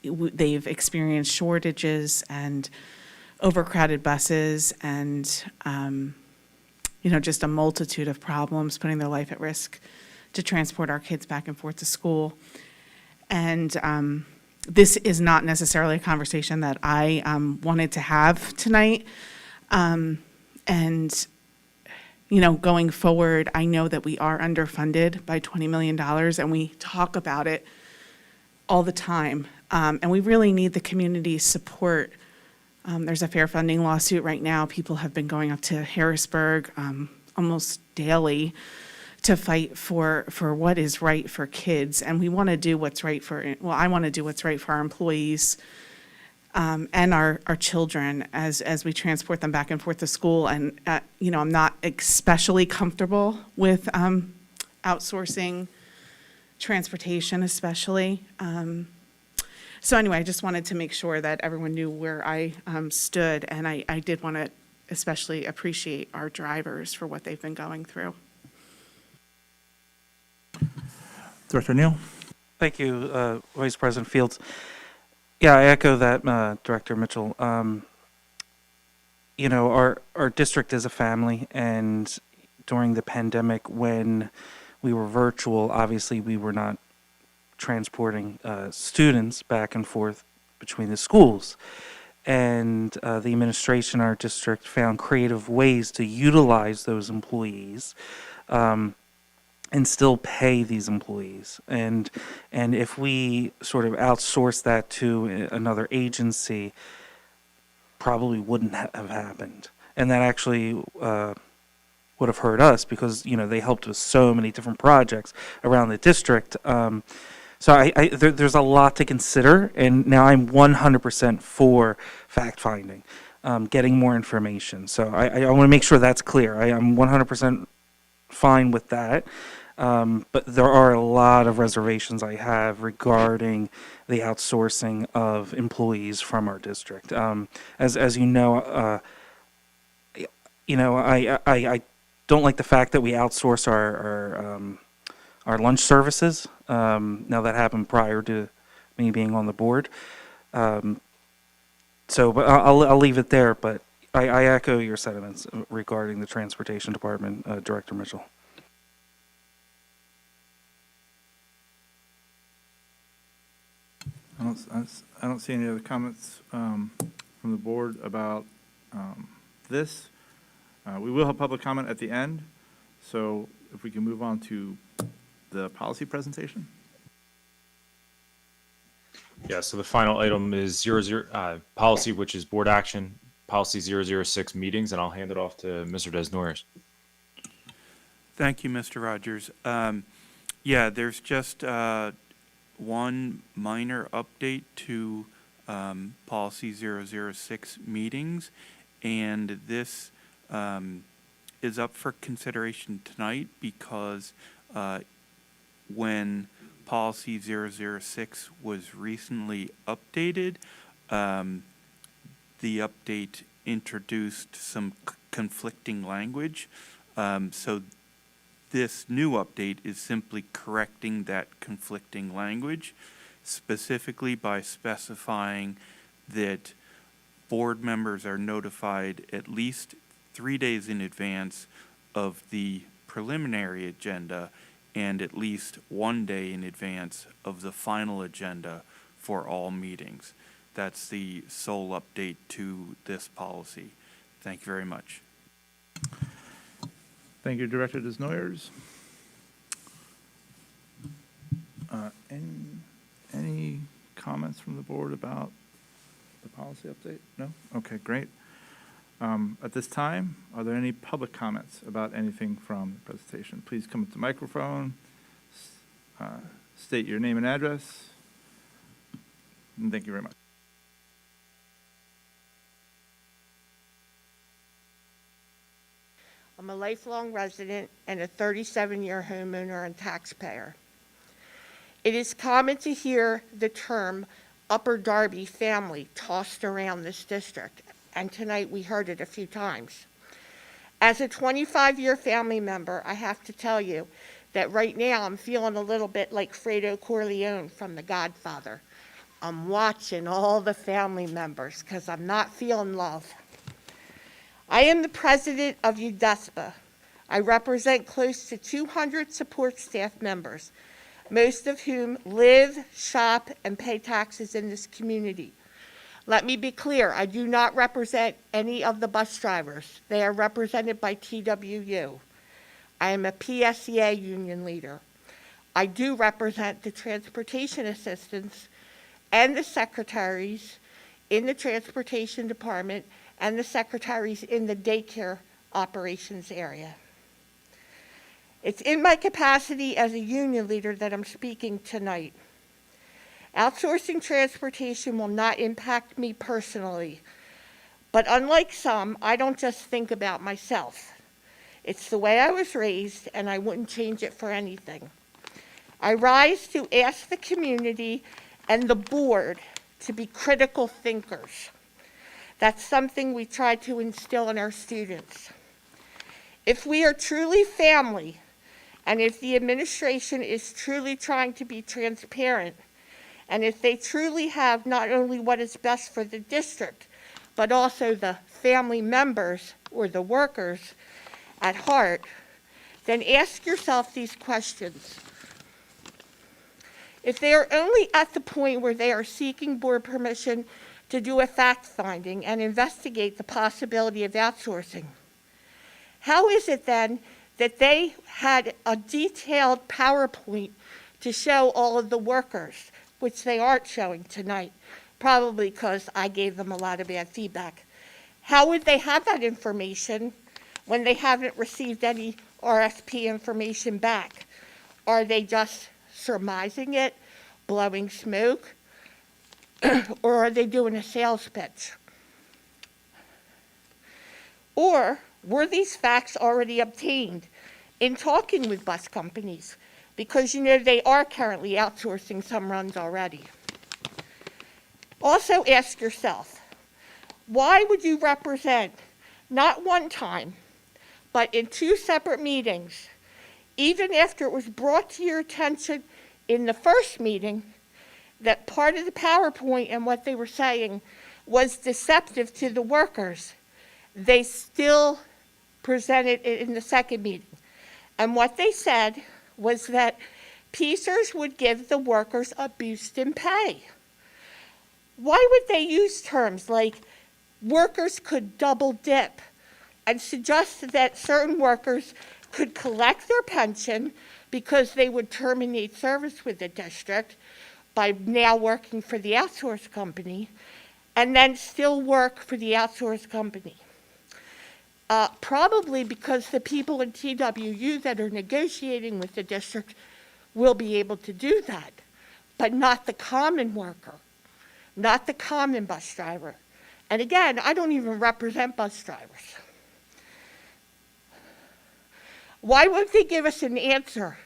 [SPEAKER 7] They've experienced shortages and overcrowded buses and, just a multitude of problems, putting their life at risk to transport our kids back and forth to school. And this is not necessarily a conversation that I wanted to have tonight. Going forward, I know that we are underfunded by $20 million, and we talk about it all the time. And we really need the community's support. There's a fair funding lawsuit right now. People have been going up to Harrisburg almost daily to fight for what is right for kids. And we want to do what's right I want to do what's right for our employees and our children as we transport them back and forth to school. And, I'm not especially comfortable with outsourcing transportation, especially. So anyway, I just wanted to make sure that everyone knew where I stood. And I did want to especially appreciate our drivers for what they've been going through.
[SPEAKER 12] Director Neal?
[SPEAKER 5] Thank you, Vice President Fields. Yeah, I echo that, Director Mitchell. Our district is a family, and during the pandemic, when we were virtual, obviously we were not transporting students back and forth between the schools. And the administration, our district, found creative ways to utilize those employees and still pay these employees. And if we sort of outsource that to another agency, probably wouldn't have happened. And that actually would have hurt us because, they helped with so many different projects around the district. So there's a lot to consider, and now I'm 100% for fact-finding, getting more information. So I want to make sure that's clear. I'm 100% fine with that. But there are a lot of reservations I have regarding the outsourcing of employees from our district. As you know, I don't like the fact that we outsource our lunch services. Now that happened prior to me being on the board. But I'll leave it there. But I echo your sentiments regarding the Transportation Department, Director Mitchell.
[SPEAKER 12] I don't see any other comments from the board about this. We will have public comment at the end, so if we can move on to the policy presentation.
[SPEAKER 3] Yeah, so the final item is policy, which is board action, policy 006 meetings, and I'll hand it off to Mr. Desnoyers.
[SPEAKER 8] Thank you, Mr. Rogers. There's just one minor update to policy 006 meetings, and this is up for consideration tonight because when policy 006 was recently updated, the update introduced some conflicting language. So this new update is simply correcting that conflicting language, specifically by specifying that board members are notified at least 3 days in advance of the preliminary agenda and at least 1 day in advance of the final agenda for all meetings. That's the sole update to this policy. Thank you very much.
[SPEAKER 12] Thank you, Director Desnoyers. Any comments from the board about the policy update? No? Okay, great. At this time, are there any public comments about anything from the presentation? Please come to the microphone, state your name and address, and thank you very much.
[SPEAKER 16] I'm a lifelong resident and a 37-year homeowner and taxpayer. It is common to hear the term Upper Darby family tossed around this district, and tonight we heard it a few times. As a 25-year family member, I have to tell you that right now I'm feeling a little bit like Fredo Corleone from The Godfather. I'm watching all the family members because I'm not feeling love. I am the president of Udespa. I represent close to 200 support staff members, most of whom live, shop, and pay taxes in this community. Let me be clear, I do not represent any of the bus drivers. They are represented by TWU. I am a PSEA union leader. I do represent the transportation assistants and the secretaries in the transportation department and the secretaries in the daycare operations area. It's in my capacity as a union leader that I'm speaking tonight. Outsourcing transportation will not impact me personally, but unlike some, I don't just think about myself. It's the way I was raised, and I wouldn't change it for anything. I rise to ask the community and the board to be critical thinkers. That's something we try to instill in our students. If we are truly family, and if the administration is truly trying to be transparent, and if they truly have not only what is best for the district, but also the family members or the workers at heart, then ask yourself these questions. If they are only at the point where they are seeking board permission to do a fact-finding and investigate the possibility of outsourcing, how is it then that they had a detailed PowerPoint to show all of the workers, which they aren't showing tonight, probably because I gave them a lot of bad feedback? How would they have that information when they haven't received any RFP information back? Are they just surmising it, blowing smoke, or are they doing a sales pitch? Or were these facts already obtained in talking with bus companies? Because you know they are currently outsourcing some runs already. Also ask yourself, why would you represent, not one time, but in two separate meetings, even after it was brought to your attention in the first meeting that part of the PowerPoint and what they were saying was deceptive to the workers, they still presented it in the second meeting. And what they said was that PSERS would give the workers a boost in pay. Why would they use terms like workers could double dip and suggest that certain workers could collect their pension because they would terminate service with the district by now working for the outsource company, and then still work for the outsource company? Probably because the people in TWU that are negotiating with the district will be able to do that, but not the common worker, not the common bus driver. And again, I don't even represent bus drivers. Why won't they give us an answer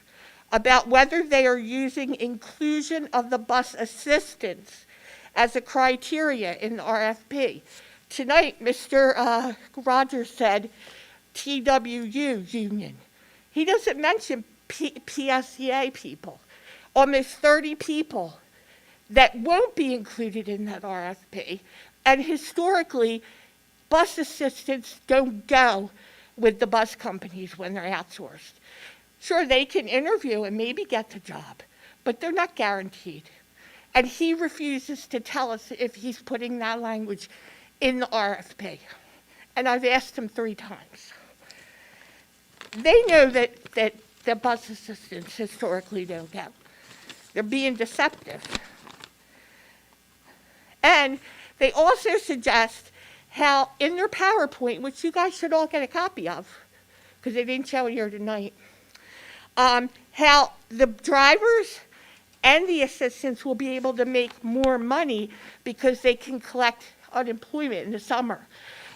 [SPEAKER 16] about whether they are using inclusion of the bus assistants as a criteria in the RFP? Tonight, Mr. Rogers said TWU union. He doesn't mention PSEA people, almost 30 people that won't be included in that RFP. And historically, bus assistants don't go with the bus companies when they're outsourced. Sure, they can interview and maybe get the job, but they're not guaranteed. And he refuses to tell us if he's putting that language in the RFP. And I've asked him 3 times. They know that the bus assistants historically don't go. They're being deceptive. And they also suggest how in their PowerPoint, which you guys should all get a copy of, because they didn't show it here tonight, how the drivers and the assistants will be able to make more money because they can collect unemployment in the summer.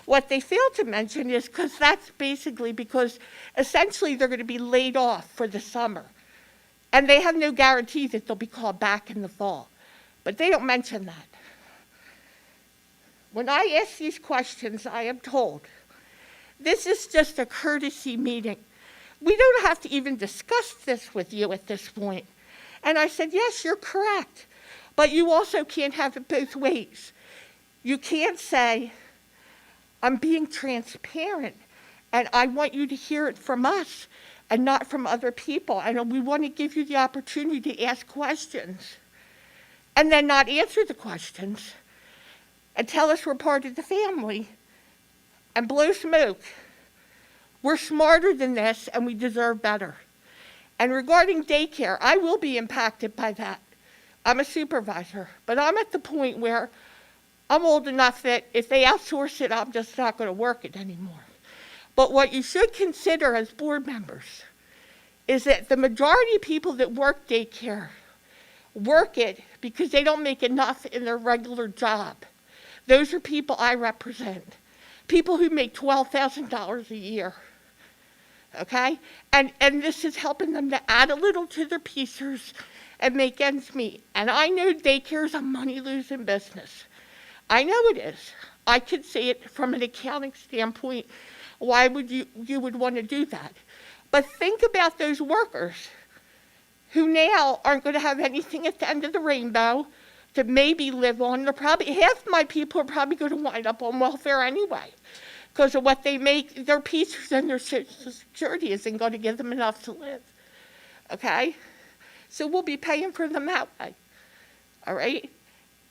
[SPEAKER 16] What they fail to mention is because that's basically because essentially they're going to be laid off for the summer. And they have no guarantee that they'll be called back in the fall. But they don't mention that. When I ask these questions, I am told, this is just a courtesy meeting. We don't have to even discuss this with you at this point. And I said, yes, you're correct. But you also can't have it both ways. You can't say, I'm being transparent, and I want you to hear it from us and not from other people. And we want to give you the opportunity to ask questions and then not answer the questions and tell us we're part of the family and blow smoke. We're smarter than this, and we deserve better. And regarding daycare, I will be impacted by that. I'm a supervisor, but I'm at the point where I'm old enough that if they outsource it, I'm just not going to work it anymore. But what you should consider as board members is that the majority of people that work daycare work it because they don't make enough in their regular job. Those are people I represent, people who make $12,000 a year. Okay? And this is helping them to add a little to their piecers and make ends meet. And I know daycare is a money-losing business. I know it is. I could see it from an accounting standpoint. Why would you would want to do that? But think about those workers who now aren't going to have anything at the end of the rainbow to maybe live on. They're probably, half my people are probably going to wind up on welfare anyway because of what they make, their piecers and their Social Security isn't going to give them enough to live. Okay? So we'll be paying for them that way. All right?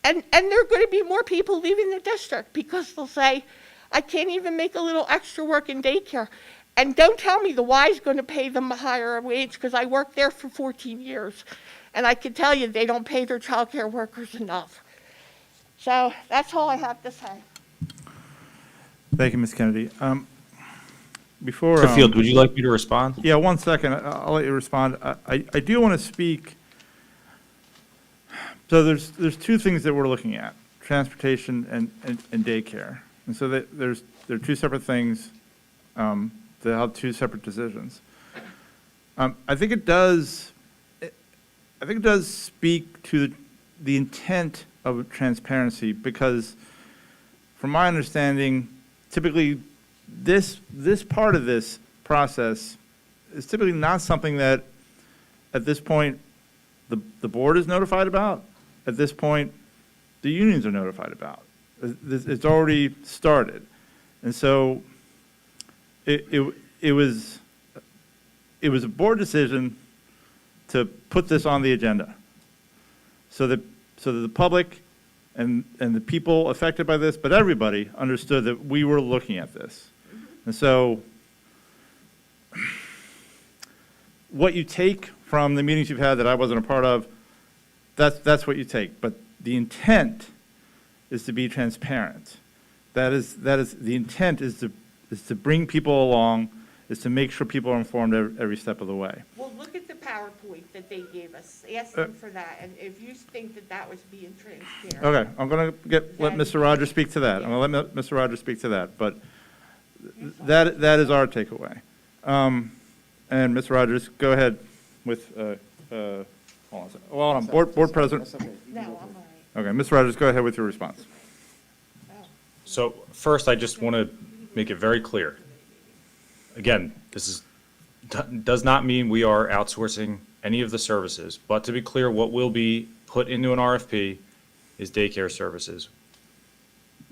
[SPEAKER 16] And there are going to be more people leaving the district because they'll say, I can't even make a little extra work in daycare. And don't tell me the Y's going to pay them a higher wage because I worked there for 14 years. And I can tell you they don't pay their child care workers enough. So that's all I have to say.
[SPEAKER 12] Thank you, Ms. Kennedy. Before,
[SPEAKER 3] Mr. Field, would you like me to respond?
[SPEAKER 12] Yeah, 1 second. I'll let you respond. I do want to speak. So there's two things that we're looking at: transportation and daycare. And so there are two separate things that have two separate decisions. I think it does speak to the intent of transparency because, from my understanding, typically this part of this process is typically not something that at this point the board is notified about. At this point, the unions are notified about. It's already started. And so it was a board decision to put this on the agenda so that the public and the people affected by this, but everybody understood that we were looking at this. And so what you take from the meetings you've had that I wasn't a part of, that's what you take. But the intent is to be transparent. That is the intent is to bring people along, is to make sure people are informed every step of the way.
[SPEAKER 16] Well, look at the PowerPoint that they gave us. Ask them for that. And if you think that was being transparent.
[SPEAKER 12] Okay, I'm going to let Mr. Rogers speak to that. I'm going to let Mr. Rogers speak to that. But that is our takeaway. And Mr. Rogers, go ahead with, hold on a second. Well, hold on, board president.
[SPEAKER 16] No, I'm all right.
[SPEAKER 12] Okay, Mr. Rogers, go ahead with your response.
[SPEAKER 3] So first, I just want to make it very clear. Again, this does not mean we are outsourcing any of the services, but to be clear, what will be put into an RFP is daycare services.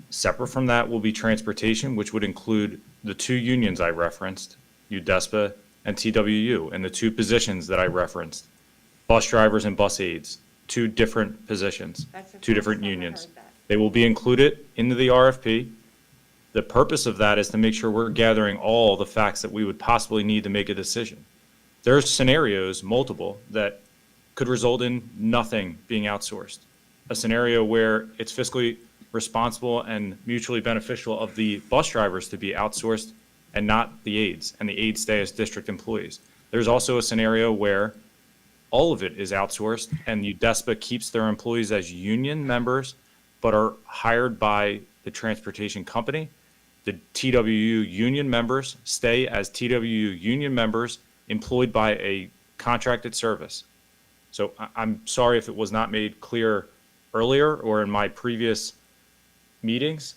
[SPEAKER 3] Separate from that will be transportation, which would include the two unions I referenced, Udespa and TWU, and the two positions that I referenced, bus drivers and bus aides, two different positions, two different unions. They will be included into the RFP. The purpose of that is to make sure we're gathering all the facts that we would possibly need to make a decision. There are scenarios, multiple, that could result in nothing being outsourced. A scenario where it's fiscally responsible and mutually beneficial of the bus drivers to be outsourced and not the aides, and the aides stay as district employees. There's also a scenario where all of it is outsourced and Udespa keeps their employees as union members, but are hired by the transportation company. The TWU union members stay as TWU union members employed by a contracted service. So I'm sorry if it was not made clear earlier or in my previous meetings.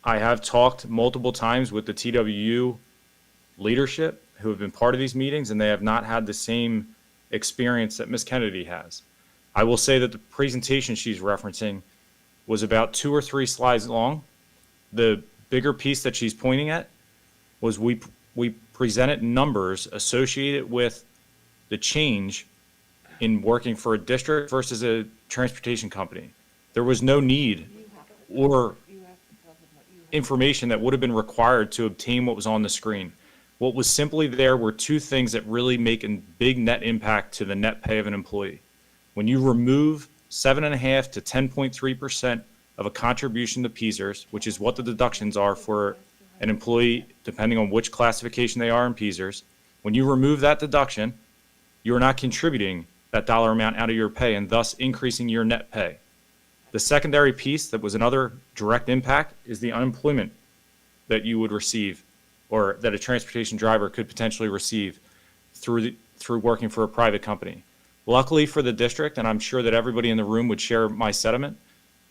[SPEAKER 3] I have talked multiple times with the TWU leadership who have been part of these meetings, and they have not had the same experience that Ms. Kennedy has. I will say that the presentation she's referencing was about 2 or 3 slides long. The bigger piece that she's pointing at was we presented numbers associated with the change in working for a district versus a transportation company. There was no need or information that would have been required to obtain what was on the screen. What was simply there were 2 things that really make a big net impact to the net pay of an employee. When you remove 7.5 to 10.3% of a contribution to PSERS, which is what the deductions are for an employee, depending on which classification they are in PSERS, when you remove that deduction, you are not contributing that dollar amount out of your pay and thus increasing your net pay. The secondary piece that was another direct impact is the unemployment that you would receive, or that a transportation driver could potentially receive through working for a private company. Luckily for the district, and I'm sure that everybody in the room would share my sentiment,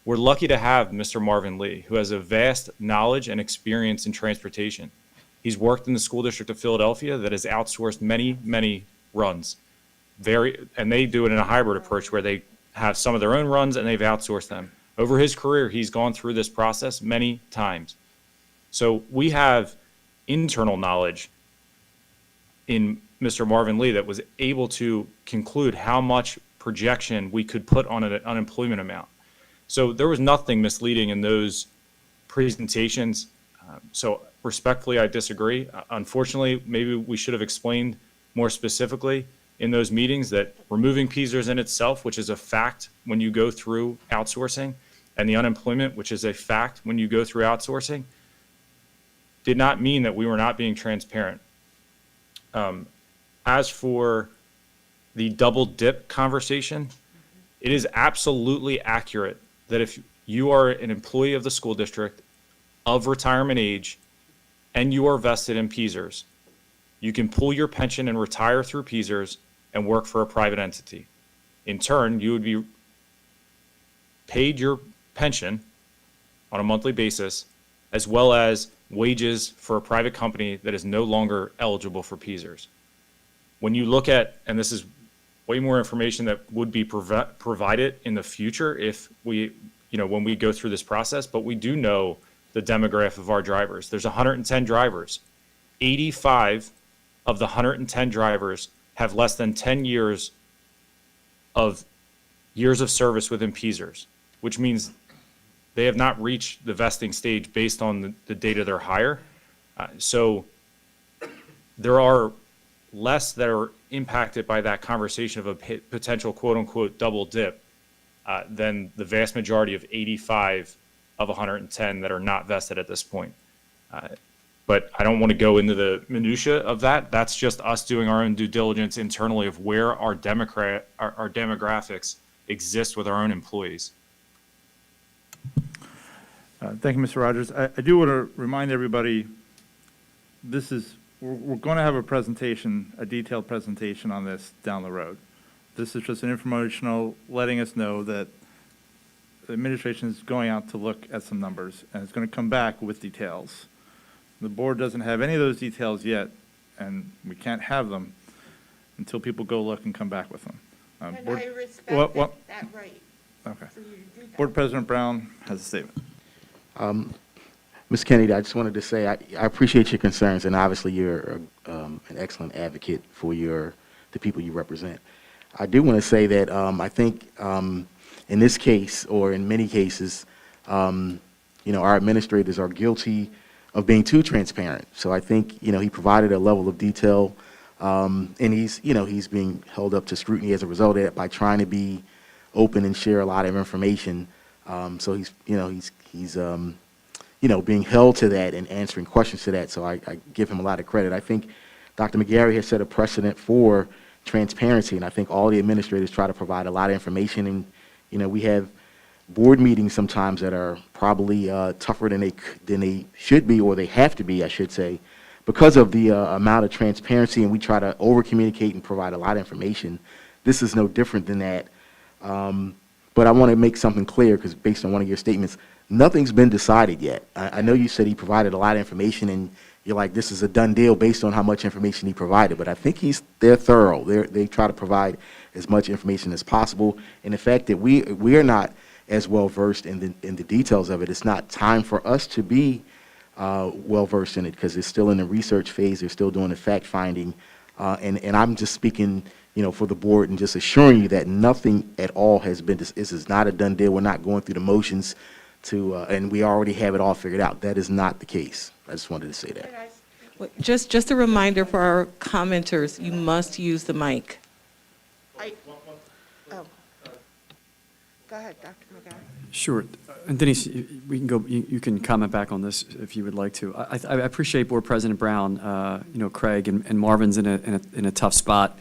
[SPEAKER 3] we're lucky to have Mr. Marvin Lee, who has a vast knowledge and experience in transportation. He's worked in the school district of Philadelphia that has outsourced many, many runs. And they do it in a hybrid approach where they have some of their own runs and they've outsourced them. Over his career, he's gone through this process many times. So we have internal knowledge in Mr. Marvin Lee that was able to conclude how much projection we could put on an unemployment amount. So there was nothing misleading in those presentations. So respectfully, I disagree. Unfortunately, maybe we should have explained more specifically in those meetings that removing PSERS in itself, which is a fact when you go through outsourcing, and the unemployment, which is a fact when you go through outsourcing, did not mean that we were not being transparent. As for the double dip conversation, it is absolutely accurate that if you are an employee of the school district of retirement age and you are vested in PSERS, you can pull your pension and retire through PSERS and work for a private entity. In turn, you would be paid your pension on a monthly basis, as well as wages for a private company that is no longer eligible for PSERS. When you look at, and this is way more information that would be provided in the future if we, when we go through this process, but we do know the demographic of our drivers. There's 110 drivers. 85 of the 110 drivers have less than 10 years of service within PSERS, which means they have not reached the vesting stage based on the date of their hire. So there are less that are impacted by that conversation of a potential quote-unquote double dip than the vast majority of 85 of 110 that are not vested at this point. But I don't want to go into the minutia of that. That's just us doing our own due diligence internally of where our demographics exist with our own employees.
[SPEAKER 12] Thank you, Mr. Rogers. I do want to remind everybody, we're going to have a presentation, a detailed presentation on this down the road. This is just an informational, letting us know that the administration is going out to look at some numbers, and it's going to come back with details. The board doesn't have any of those details yet, and we can't have them until people go look and come back with them.
[SPEAKER 16] And I respect that right.
[SPEAKER 12] Okay.
[SPEAKER 16] For you to do that.
[SPEAKER 12] Board President Brown has a statement.
[SPEAKER 1] Ms. Kennedy, I just wanted to say I appreciate your concerns, and obviously you're an excellent advocate for the people you represent. I do want to say that I think in this case, or in many cases, our administrators are guilty of being too transparent. So I think he provided a level of detail, and he's being held up to scrutiny as a result of that by trying to be open and share a lot of information So he's, being held to that and answering questions to that. So I give him a lot of credit. I think Dr. McGarry has set a precedent for transparency, and I think all the administrators try to provide a lot of information. And, we have board meetings sometimes that are probably tougher than they should be, or they have to be, I should say, because of the amount of transparency, and we try to over-communicate and provide a lot of information. This is no different than that. But I want to make something clear, because based on one of your statements, nothing's been decided yet. I know you said he provided a lot of information, and you're like, this is a done deal based on how much information he provided. But I think they're thorough. They try to provide as much information as possible. And the fact that we are not as well versed in the details of it, it's not time for us to be well versed in it, because it's still in the research phase. They're still doing the fact finding, and I'm just speaking, for the board and just assuring you that nothing at all has been. This is not a done deal. We're not going through the motions and we already have it all figured out. That is not the case. I just wanted to say that.
[SPEAKER 14] Well, just a reminder for our commenters, you must use the mic.
[SPEAKER 16] Go ahead, Dr. McGarry.
[SPEAKER 2] Sure. And Denise, we can go, you can comment back on this if you would like to. I appreciate Board President Brown, Craig, and Marvin's in a tough spot.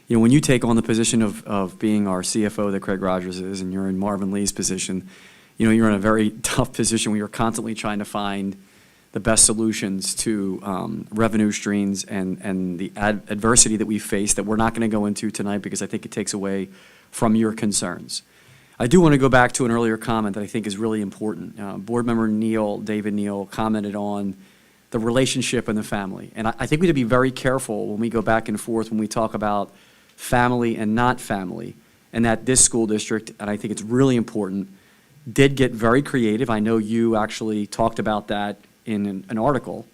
[SPEAKER 2] When you take on the position of being our CFO that Craig Rogers is, and you're in Marvin Lee's position, you're in a very tough position where you're constantly trying to find the best solutions to revenue streams and the adversity that we face that we're not going to go into tonight, because I think it takes away from your concerns. I do want to go back to an earlier comment that I think is really important. Board member David Neal, commented on the relationship and the family. And I think we have to be very careful when we go back and forth when we talk about family and not family, and that this school district, and I think it's really important, did get very creative. I know you actually talked about that in an article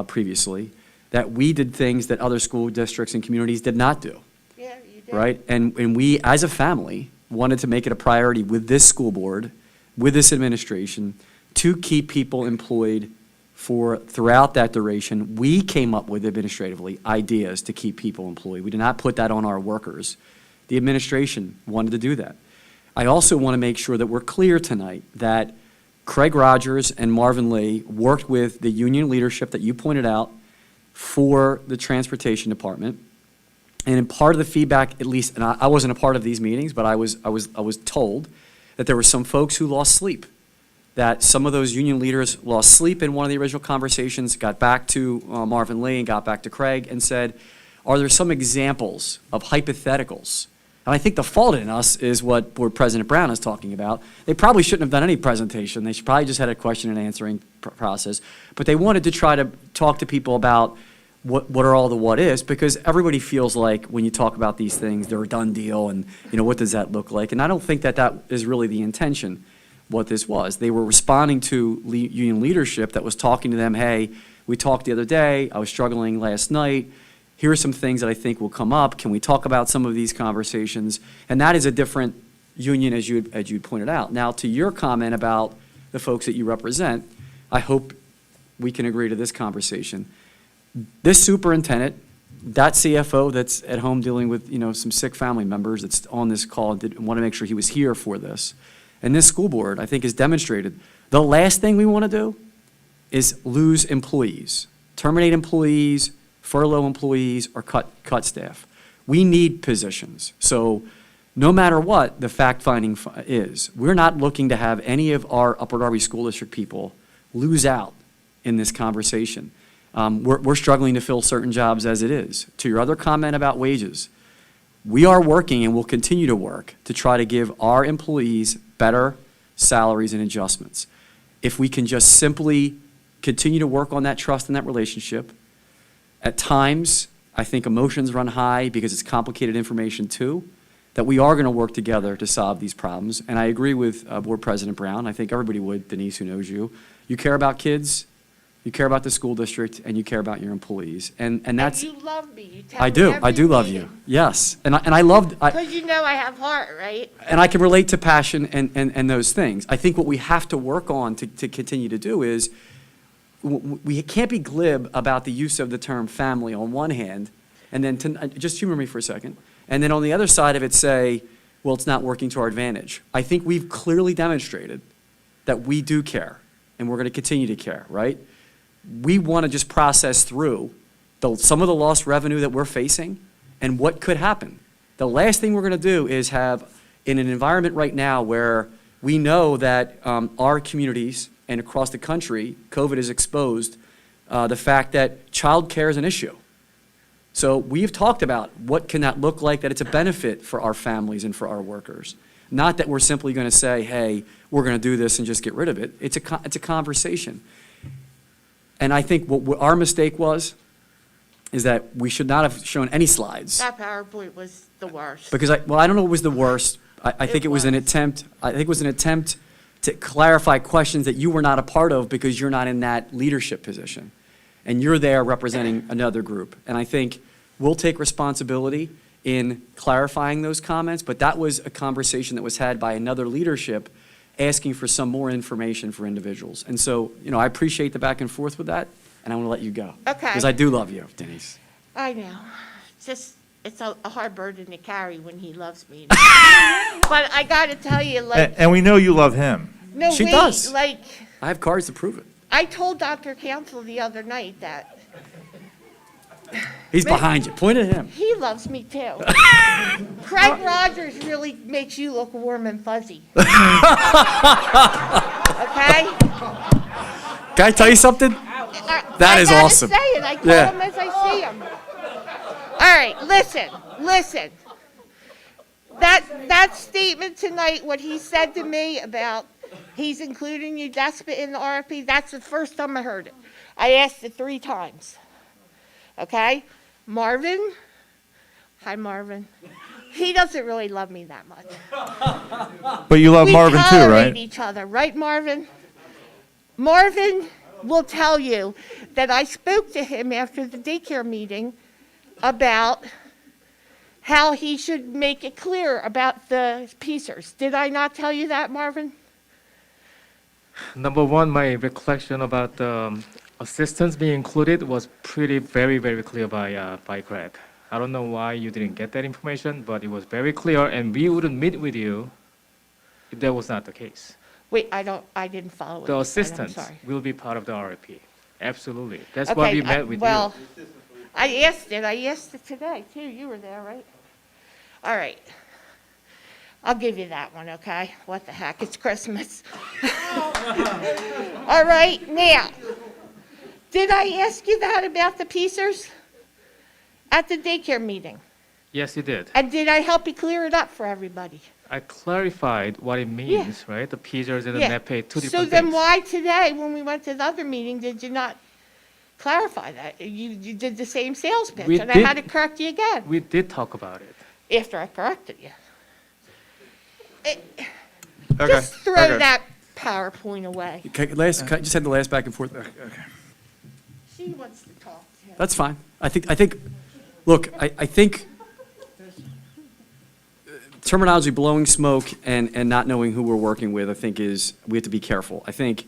[SPEAKER 2] previously, that we did things that other school districts and communities did not do.
[SPEAKER 16] Yeah, you did.
[SPEAKER 2] Right? And we, as a family, wanted to make it a priority with this school board, with this administration, to keep people employed throughout that duration. We came up with administratively ideas to keep people employed. We did not put that on our workers. The administration wanted to do that. I also want to make sure that we're clear tonight that Craig Rogers and Marvin Lee worked with the union leadership that you pointed out for the transportation department. And in part of the feedback, at least, and I wasn't a part of these meetings, but I was told that there were some folks who lost sleep, that some of those union leaders lost sleep in one of the original conversations, got back to Marvin Lee and got back to Craig and said, are there some examples of hypotheticals? And I think the fault in us is what Board President Brown is talking about. They probably shouldn't have done any presentation. They should probably just had a question and answering process. But they wanted to try to talk to people about what are all the what ifs, because everybody feels like when you talk about these things, they're a done deal, and what does that look like? And I don't think that is really the intention, what this was. They were responding to union leadership that was talking to them, hey, we talked the other day, I was struggling last night, here are some things that I think will come up, can we talk about some of these conversations? And that is a different union, as you pointed out. Now, to your comment about the folks that you represent, I hope we can agree to this conversation. This superintendent, that CFO that's at home dealing with some sick family members that's on this call, want to make sure he was here for this. And this school board, I think, has demonstrated the last thing we want to do is lose employees, terminate employees, furlough employees, or cut staff. We need positions. So no matter what the fact-finding is, we're not looking to have any of our Upper Darby School District people lose out in this conversation. We're struggling to fill certain jobs as it is. To your other comment about wages, we are working and will continue to work to try to give our employees better salaries and adjustments. If we can just simply continue to work on that trust and that relationship. At times, I think emotions run high because it's complicated information too, that we are going to work together to solve these problems. And I agree with Board President Brown. I think everybody would, Denise, who knows you. You care about kids, you care about the school district, and you care about your employees. And that's.
[SPEAKER 16] And you love me. You tell
[SPEAKER 2] I
[SPEAKER 16] me
[SPEAKER 2] do.
[SPEAKER 16] every
[SPEAKER 2] I do love
[SPEAKER 16] meeting.
[SPEAKER 2] you. Yes. And I loved.
[SPEAKER 16] Because you know I have heart, right?
[SPEAKER 2] And I can relate to passion and those things. I think what we have to work on to continue to do is we can't be glib about the use of the term family on one hand, and then just humor me for a second, and then on the other side of it say, well, it's not working to our advantage. I think we've clearly demonstrated that we do care, and we're going to continue to care, right? We want to just process through some of the lost revenue that we're facing and what could happen. The last thing we're going to do is have, in an environment right now where we know that our communities and across the country, COVID has exposed the fact that childcare is an issue. So we've talked about what can that look like, that it's a benefit for our families and for our workers. Not that we're simply going to say, hey, we're going to do this and just get rid of it. It's a conversation. And I think what our mistake was is that we should not have shown any slides.
[SPEAKER 16] That PowerPoint was the worst.
[SPEAKER 2] Because I don't know what was the worst. I think it was an attempt to clarify questions that you were not a part of because you're not in that leadership position. And you're there representing another group. And I think we'll take responsibility in clarifying those comments, but that was a conversation that was had by another leadership asking for some more information for individuals. And so, I appreciate the back and forth with that, and I want to let you go.
[SPEAKER 16] Okay.
[SPEAKER 2] Because I do love you, Denise.
[SPEAKER 16] I know. It's a hard burden to carry when he loves me. But I got to tell you,
[SPEAKER 12] And we know you love him.
[SPEAKER 16] no,
[SPEAKER 2] She
[SPEAKER 16] wait,
[SPEAKER 2] does.
[SPEAKER 16] like,
[SPEAKER 2] I have cards to prove it.
[SPEAKER 16] I told Dr. Council the other night that
[SPEAKER 2] He's behind you. Point at him.
[SPEAKER 16] he loves me too. Craig Rogers really makes you look warm and fuzzy. Okay?
[SPEAKER 2] Can I tell you something? That is awesome.
[SPEAKER 16] I gotta say it. I tell him as I see him. All right, listen. That statement tonight, what he said to me about he's including Udespa in the RFP, that's the first time I heard it. I asked it 3 times. Okay? Marvin, hi Marvin. He doesn't really love me that much.
[SPEAKER 12] But you love Marvin too,
[SPEAKER 16] We tolerate
[SPEAKER 12] right?
[SPEAKER 16] each other, right, Marvin? Marvin will tell you that I spoke to him after the daycare meeting about how he should make it clear about the piecers. Did I not tell you that, Marvin?
[SPEAKER 15] Number one, my recollection about assistance being included was very, very clear by Greg. I don't know why you didn't get that information, but it was very clear, and we wouldn't meet with you if that was not the case.
[SPEAKER 16] Wait, I didn't follow it.
[SPEAKER 15] The
[SPEAKER 16] I'm
[SPEAKER 15] assistants
[SPEAKER 16] sorry.
[SPEAKER 15] will be part of the RFP. Absolutely. That's why we met with
[SPEAKER 16] well,
[SPEAKER 15] you.
[SPEAKER 16] I asked it today, too. You were there, right? All right. I'll give you that one, okay? What the heck? It's Christmas. All right, now, did I ask you that about the piecers at the daycare meeting?
[SPEAKER 15] Yes, you did.
[SPEAKER 16] And did I help you clear it up for everybody?
[SPEAKER 15] I clarified what it means, right? The PJs and the net pay, two different
[SPEAKER 16] So
[SPEAKER 15] things.
[SPEAKER 16] then why today, when we went to the other meeting, did you not clarify that? You did the same sales pitch,
[SPEAKER 15] We
[SPEAKER 16] and I
[SPEAKER 15] did-
[SPEAKER 16] had to correct you again
[SPEAKER 15] We did talk about it.
[SPEAKER 16] after I corrected you.
[SPEAKER 12] Okay.
[SPEAKER 16] Just throw
[SPEAKER 12] Okay.
[SPEAKER 16] that PowerPoint away.
[SPEAKER 2] Can I just had the last back and forth.
[SPEAKER 16] She wants to talk to him.
[SPEAKER 2] That's fine. I think, look, I think terminology blowing smoke and not knowing who we're working with, I think we have to be careful. I think,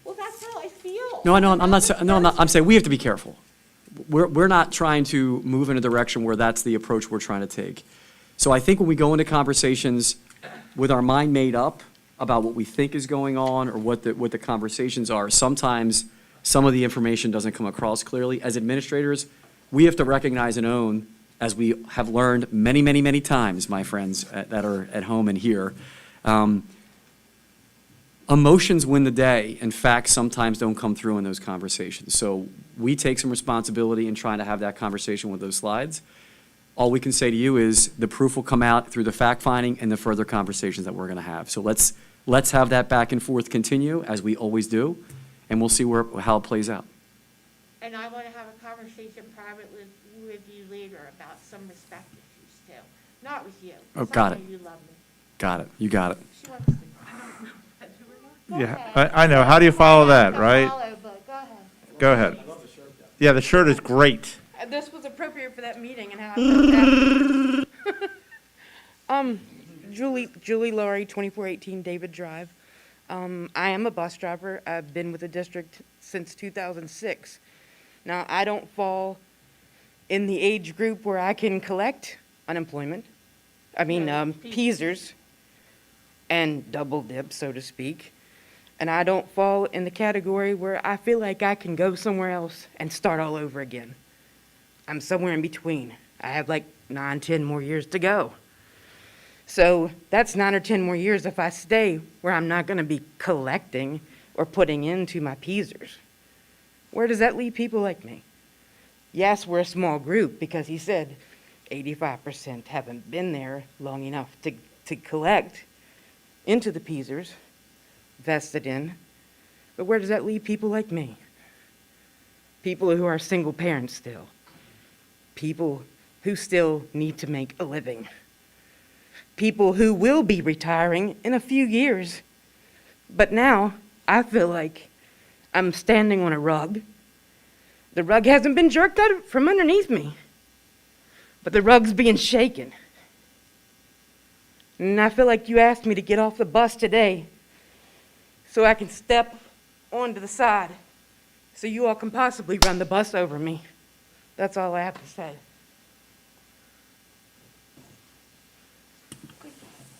[SPEAKER 16] Well, that's how I feel.
[SPEAKER 2] no, I'm saying we have to be careful. We're not trying to move in a direction where that's the approach we're trying to take. So I think when we go into conversations with our mind made up about what we think is going on or what the conversations are, sometimes some of the information doesn't come across clearly. As administrators, we have to recognize and own, as we have learned many, many, many times, my friends that are at home and here, emotions win the day, and facts sometimes don't come through in those conversations. So we take some responsibility in trying to have that conversation with those slides. All we can say to you is the proof will come out through the fact-finding and the further conversations that we're going to have. So let's have that back and forth continue, as we always do, and we'll see how it plays out.
[SPEAKER 16] And I want to have a conversation private with you later about some respect issues too. Not with you.
[SPEAKER 2] Oh,
[SPEAKER 16] 'cause
[SPEAKER 2] got
[SPEAKER 16] I know
[SPEAKER 2] it.
[SPEAKER 16] you love me.
[SPEAKER 2] Got it. You got it.
[SPEAKER 16] She wants to.
[SPEAKER 12] Yeah, I know. How do you follow that, right?
[SPEAKER 16] Follow, but
[SPEAKER 12] Go
[SPEAKER 16] go ahead.
[SPEAKER 12] ahead. Yeah, the shirt is great.
[SPEAKER 17] This was appropriate for that meeting and how it worked out. Julie Laurie, 2418 David Drive. I am a bus driver. I've been with the district since 2006. Now, I don't fall in the age group where I can collect unemployment. Peasers and double dip, so to speak. And I don't fall in the category where I feel like I can go somewhere else and start all over again. I'm somewhere in between. I have like 9, 10 more years to go. So that's 9 or 10 more years if I stay where I'm not going to be collecting or putting into my Peasers. Where does that leave people like me? Yes, we're a small group because he said 85% haven't been there long enough to collect into the Peasers, vested in. But where does that leave people like me? People who are single parents still. People who still need to make a living. People who will be retiring in a few years. But now I feel like I'm standing on a rug. The rug hasn't been jerked out from underneath me, but the rug's being shaken. And I feel like you asked me to get off the bus today so I can step onto the side so you all can possibly run the bus over me. That's all I have to say.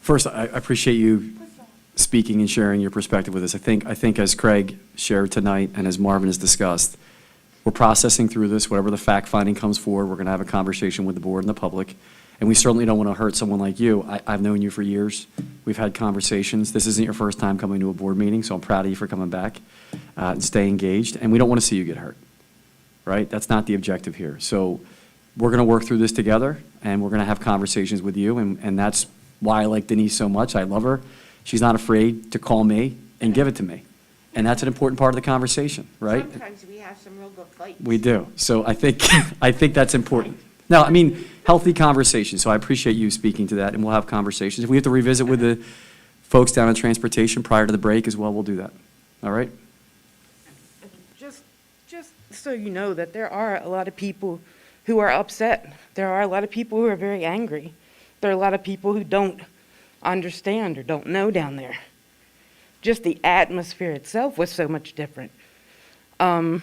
[SPEAKER 2] First, I appreciate you speaking and sharing your perspective with us. I think as Craig shared tonight and as Marvin has discussed, we're processing through this. Whatever the fact finding comes forward, we're going to have a conversation with the board and the public. And we certainly don't want to hurt someone like you. I've known you for years. We've had conversations. This isn't your first time coming to a board meeting, so I'm proud of you for coming back and stay engaged. And we don't want to see you get hurt, right? That's not the objective here. So we're going to work through this together, and we're going to have conversations with you. And that's why I like Denise so much. I love her. She's not afraid to call me and give it to me. And that's an important part of the conversation, right?
[SPEAKER 16] Sometimes we have some real good fights.
[SPEAKER 2] We do. So I think that's important. No, I mean, healthy conversation. So I appreciate you speaking to that, and we'll have conversations. If we have to revisit with the folks down in transportation prior to the break as well, we'll do that. All right?
[SPEAKER 17] Just so you know that there are a lot of people who are upset. There are a lot of people who are very angry. There are a lot of people who don't understand or don't know down there. Just the atmosphere itself was so much different. I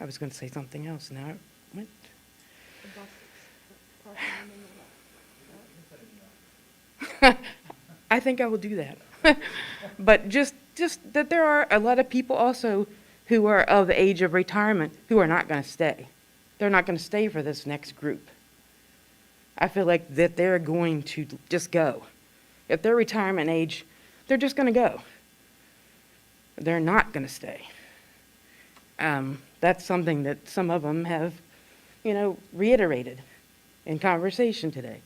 [SPEAKER 17] was going to say something else now. What? I think I will do that. But just that there are a lot of people also who are of the age of retirement who are not going to stay. They're not going to stay for this next group. I feel like that they're going to just go. If they're retirement age, they're just going to go. They're not going to stay. That's something that some of them have, reiterated in conversation today.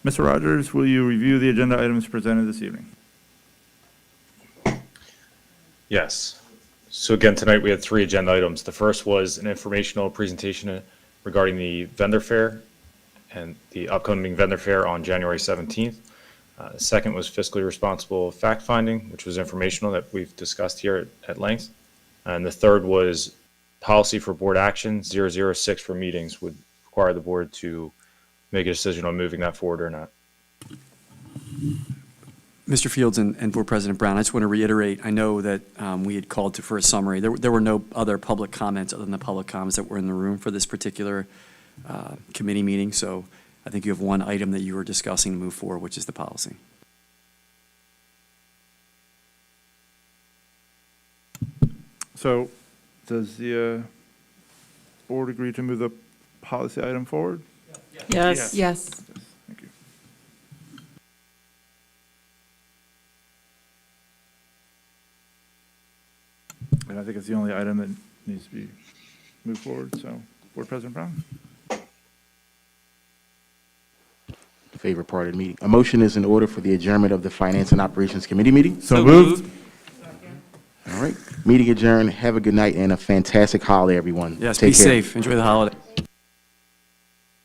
[SPEAKER 12] Mr. Rogers, will you review the agenda items presented this evening?
[SPEAKER 3] Yes. So again, tonight we had 3 agenda items. The first was an informational presentation regarding the vendor fair and the upcoming vendor fair on January 17th. The second was fiscally responsible fact-finding, which was informational that we've discussed here at length. And the third was policy for board action. 006 for meetings would require the board to make a decision on moving that forward or not.
[SPEAKER 2] Mr. Fields and Board President Brown, I just want to reiterate, I know that we had called for a summary. There were no other public comments other than the public comments that were in the room for this particular committee meeting. So I think you have one item that you were discussing to move forward, which is the policy.
[SPEAKER 12] So does the board agree to move the policy item forward?
[SPEAKER 14] Yes.
[SPEAKER 7] Yes.
[SPEAKER 12] Thank you. And I think it's the only item that needs to be moved forward. So, Board President Brown.
[SPEAKER 1] Favorite part of the meeting. A motion is in order for the adjournment of the Finance and Operations Committee meeting.
[SPEAKER 12] So moved.
[SPEAKER 1] All right. Meeting adjourned. Have a good night and a fantastic holiday, everyone.
[SPEAKER 2] Yes,
[SPEAKER 1] Take
[SPEAKER 2] be
[SPEAKER 1] care.
[SPEAKER 2] safe. Enjoy the holiday.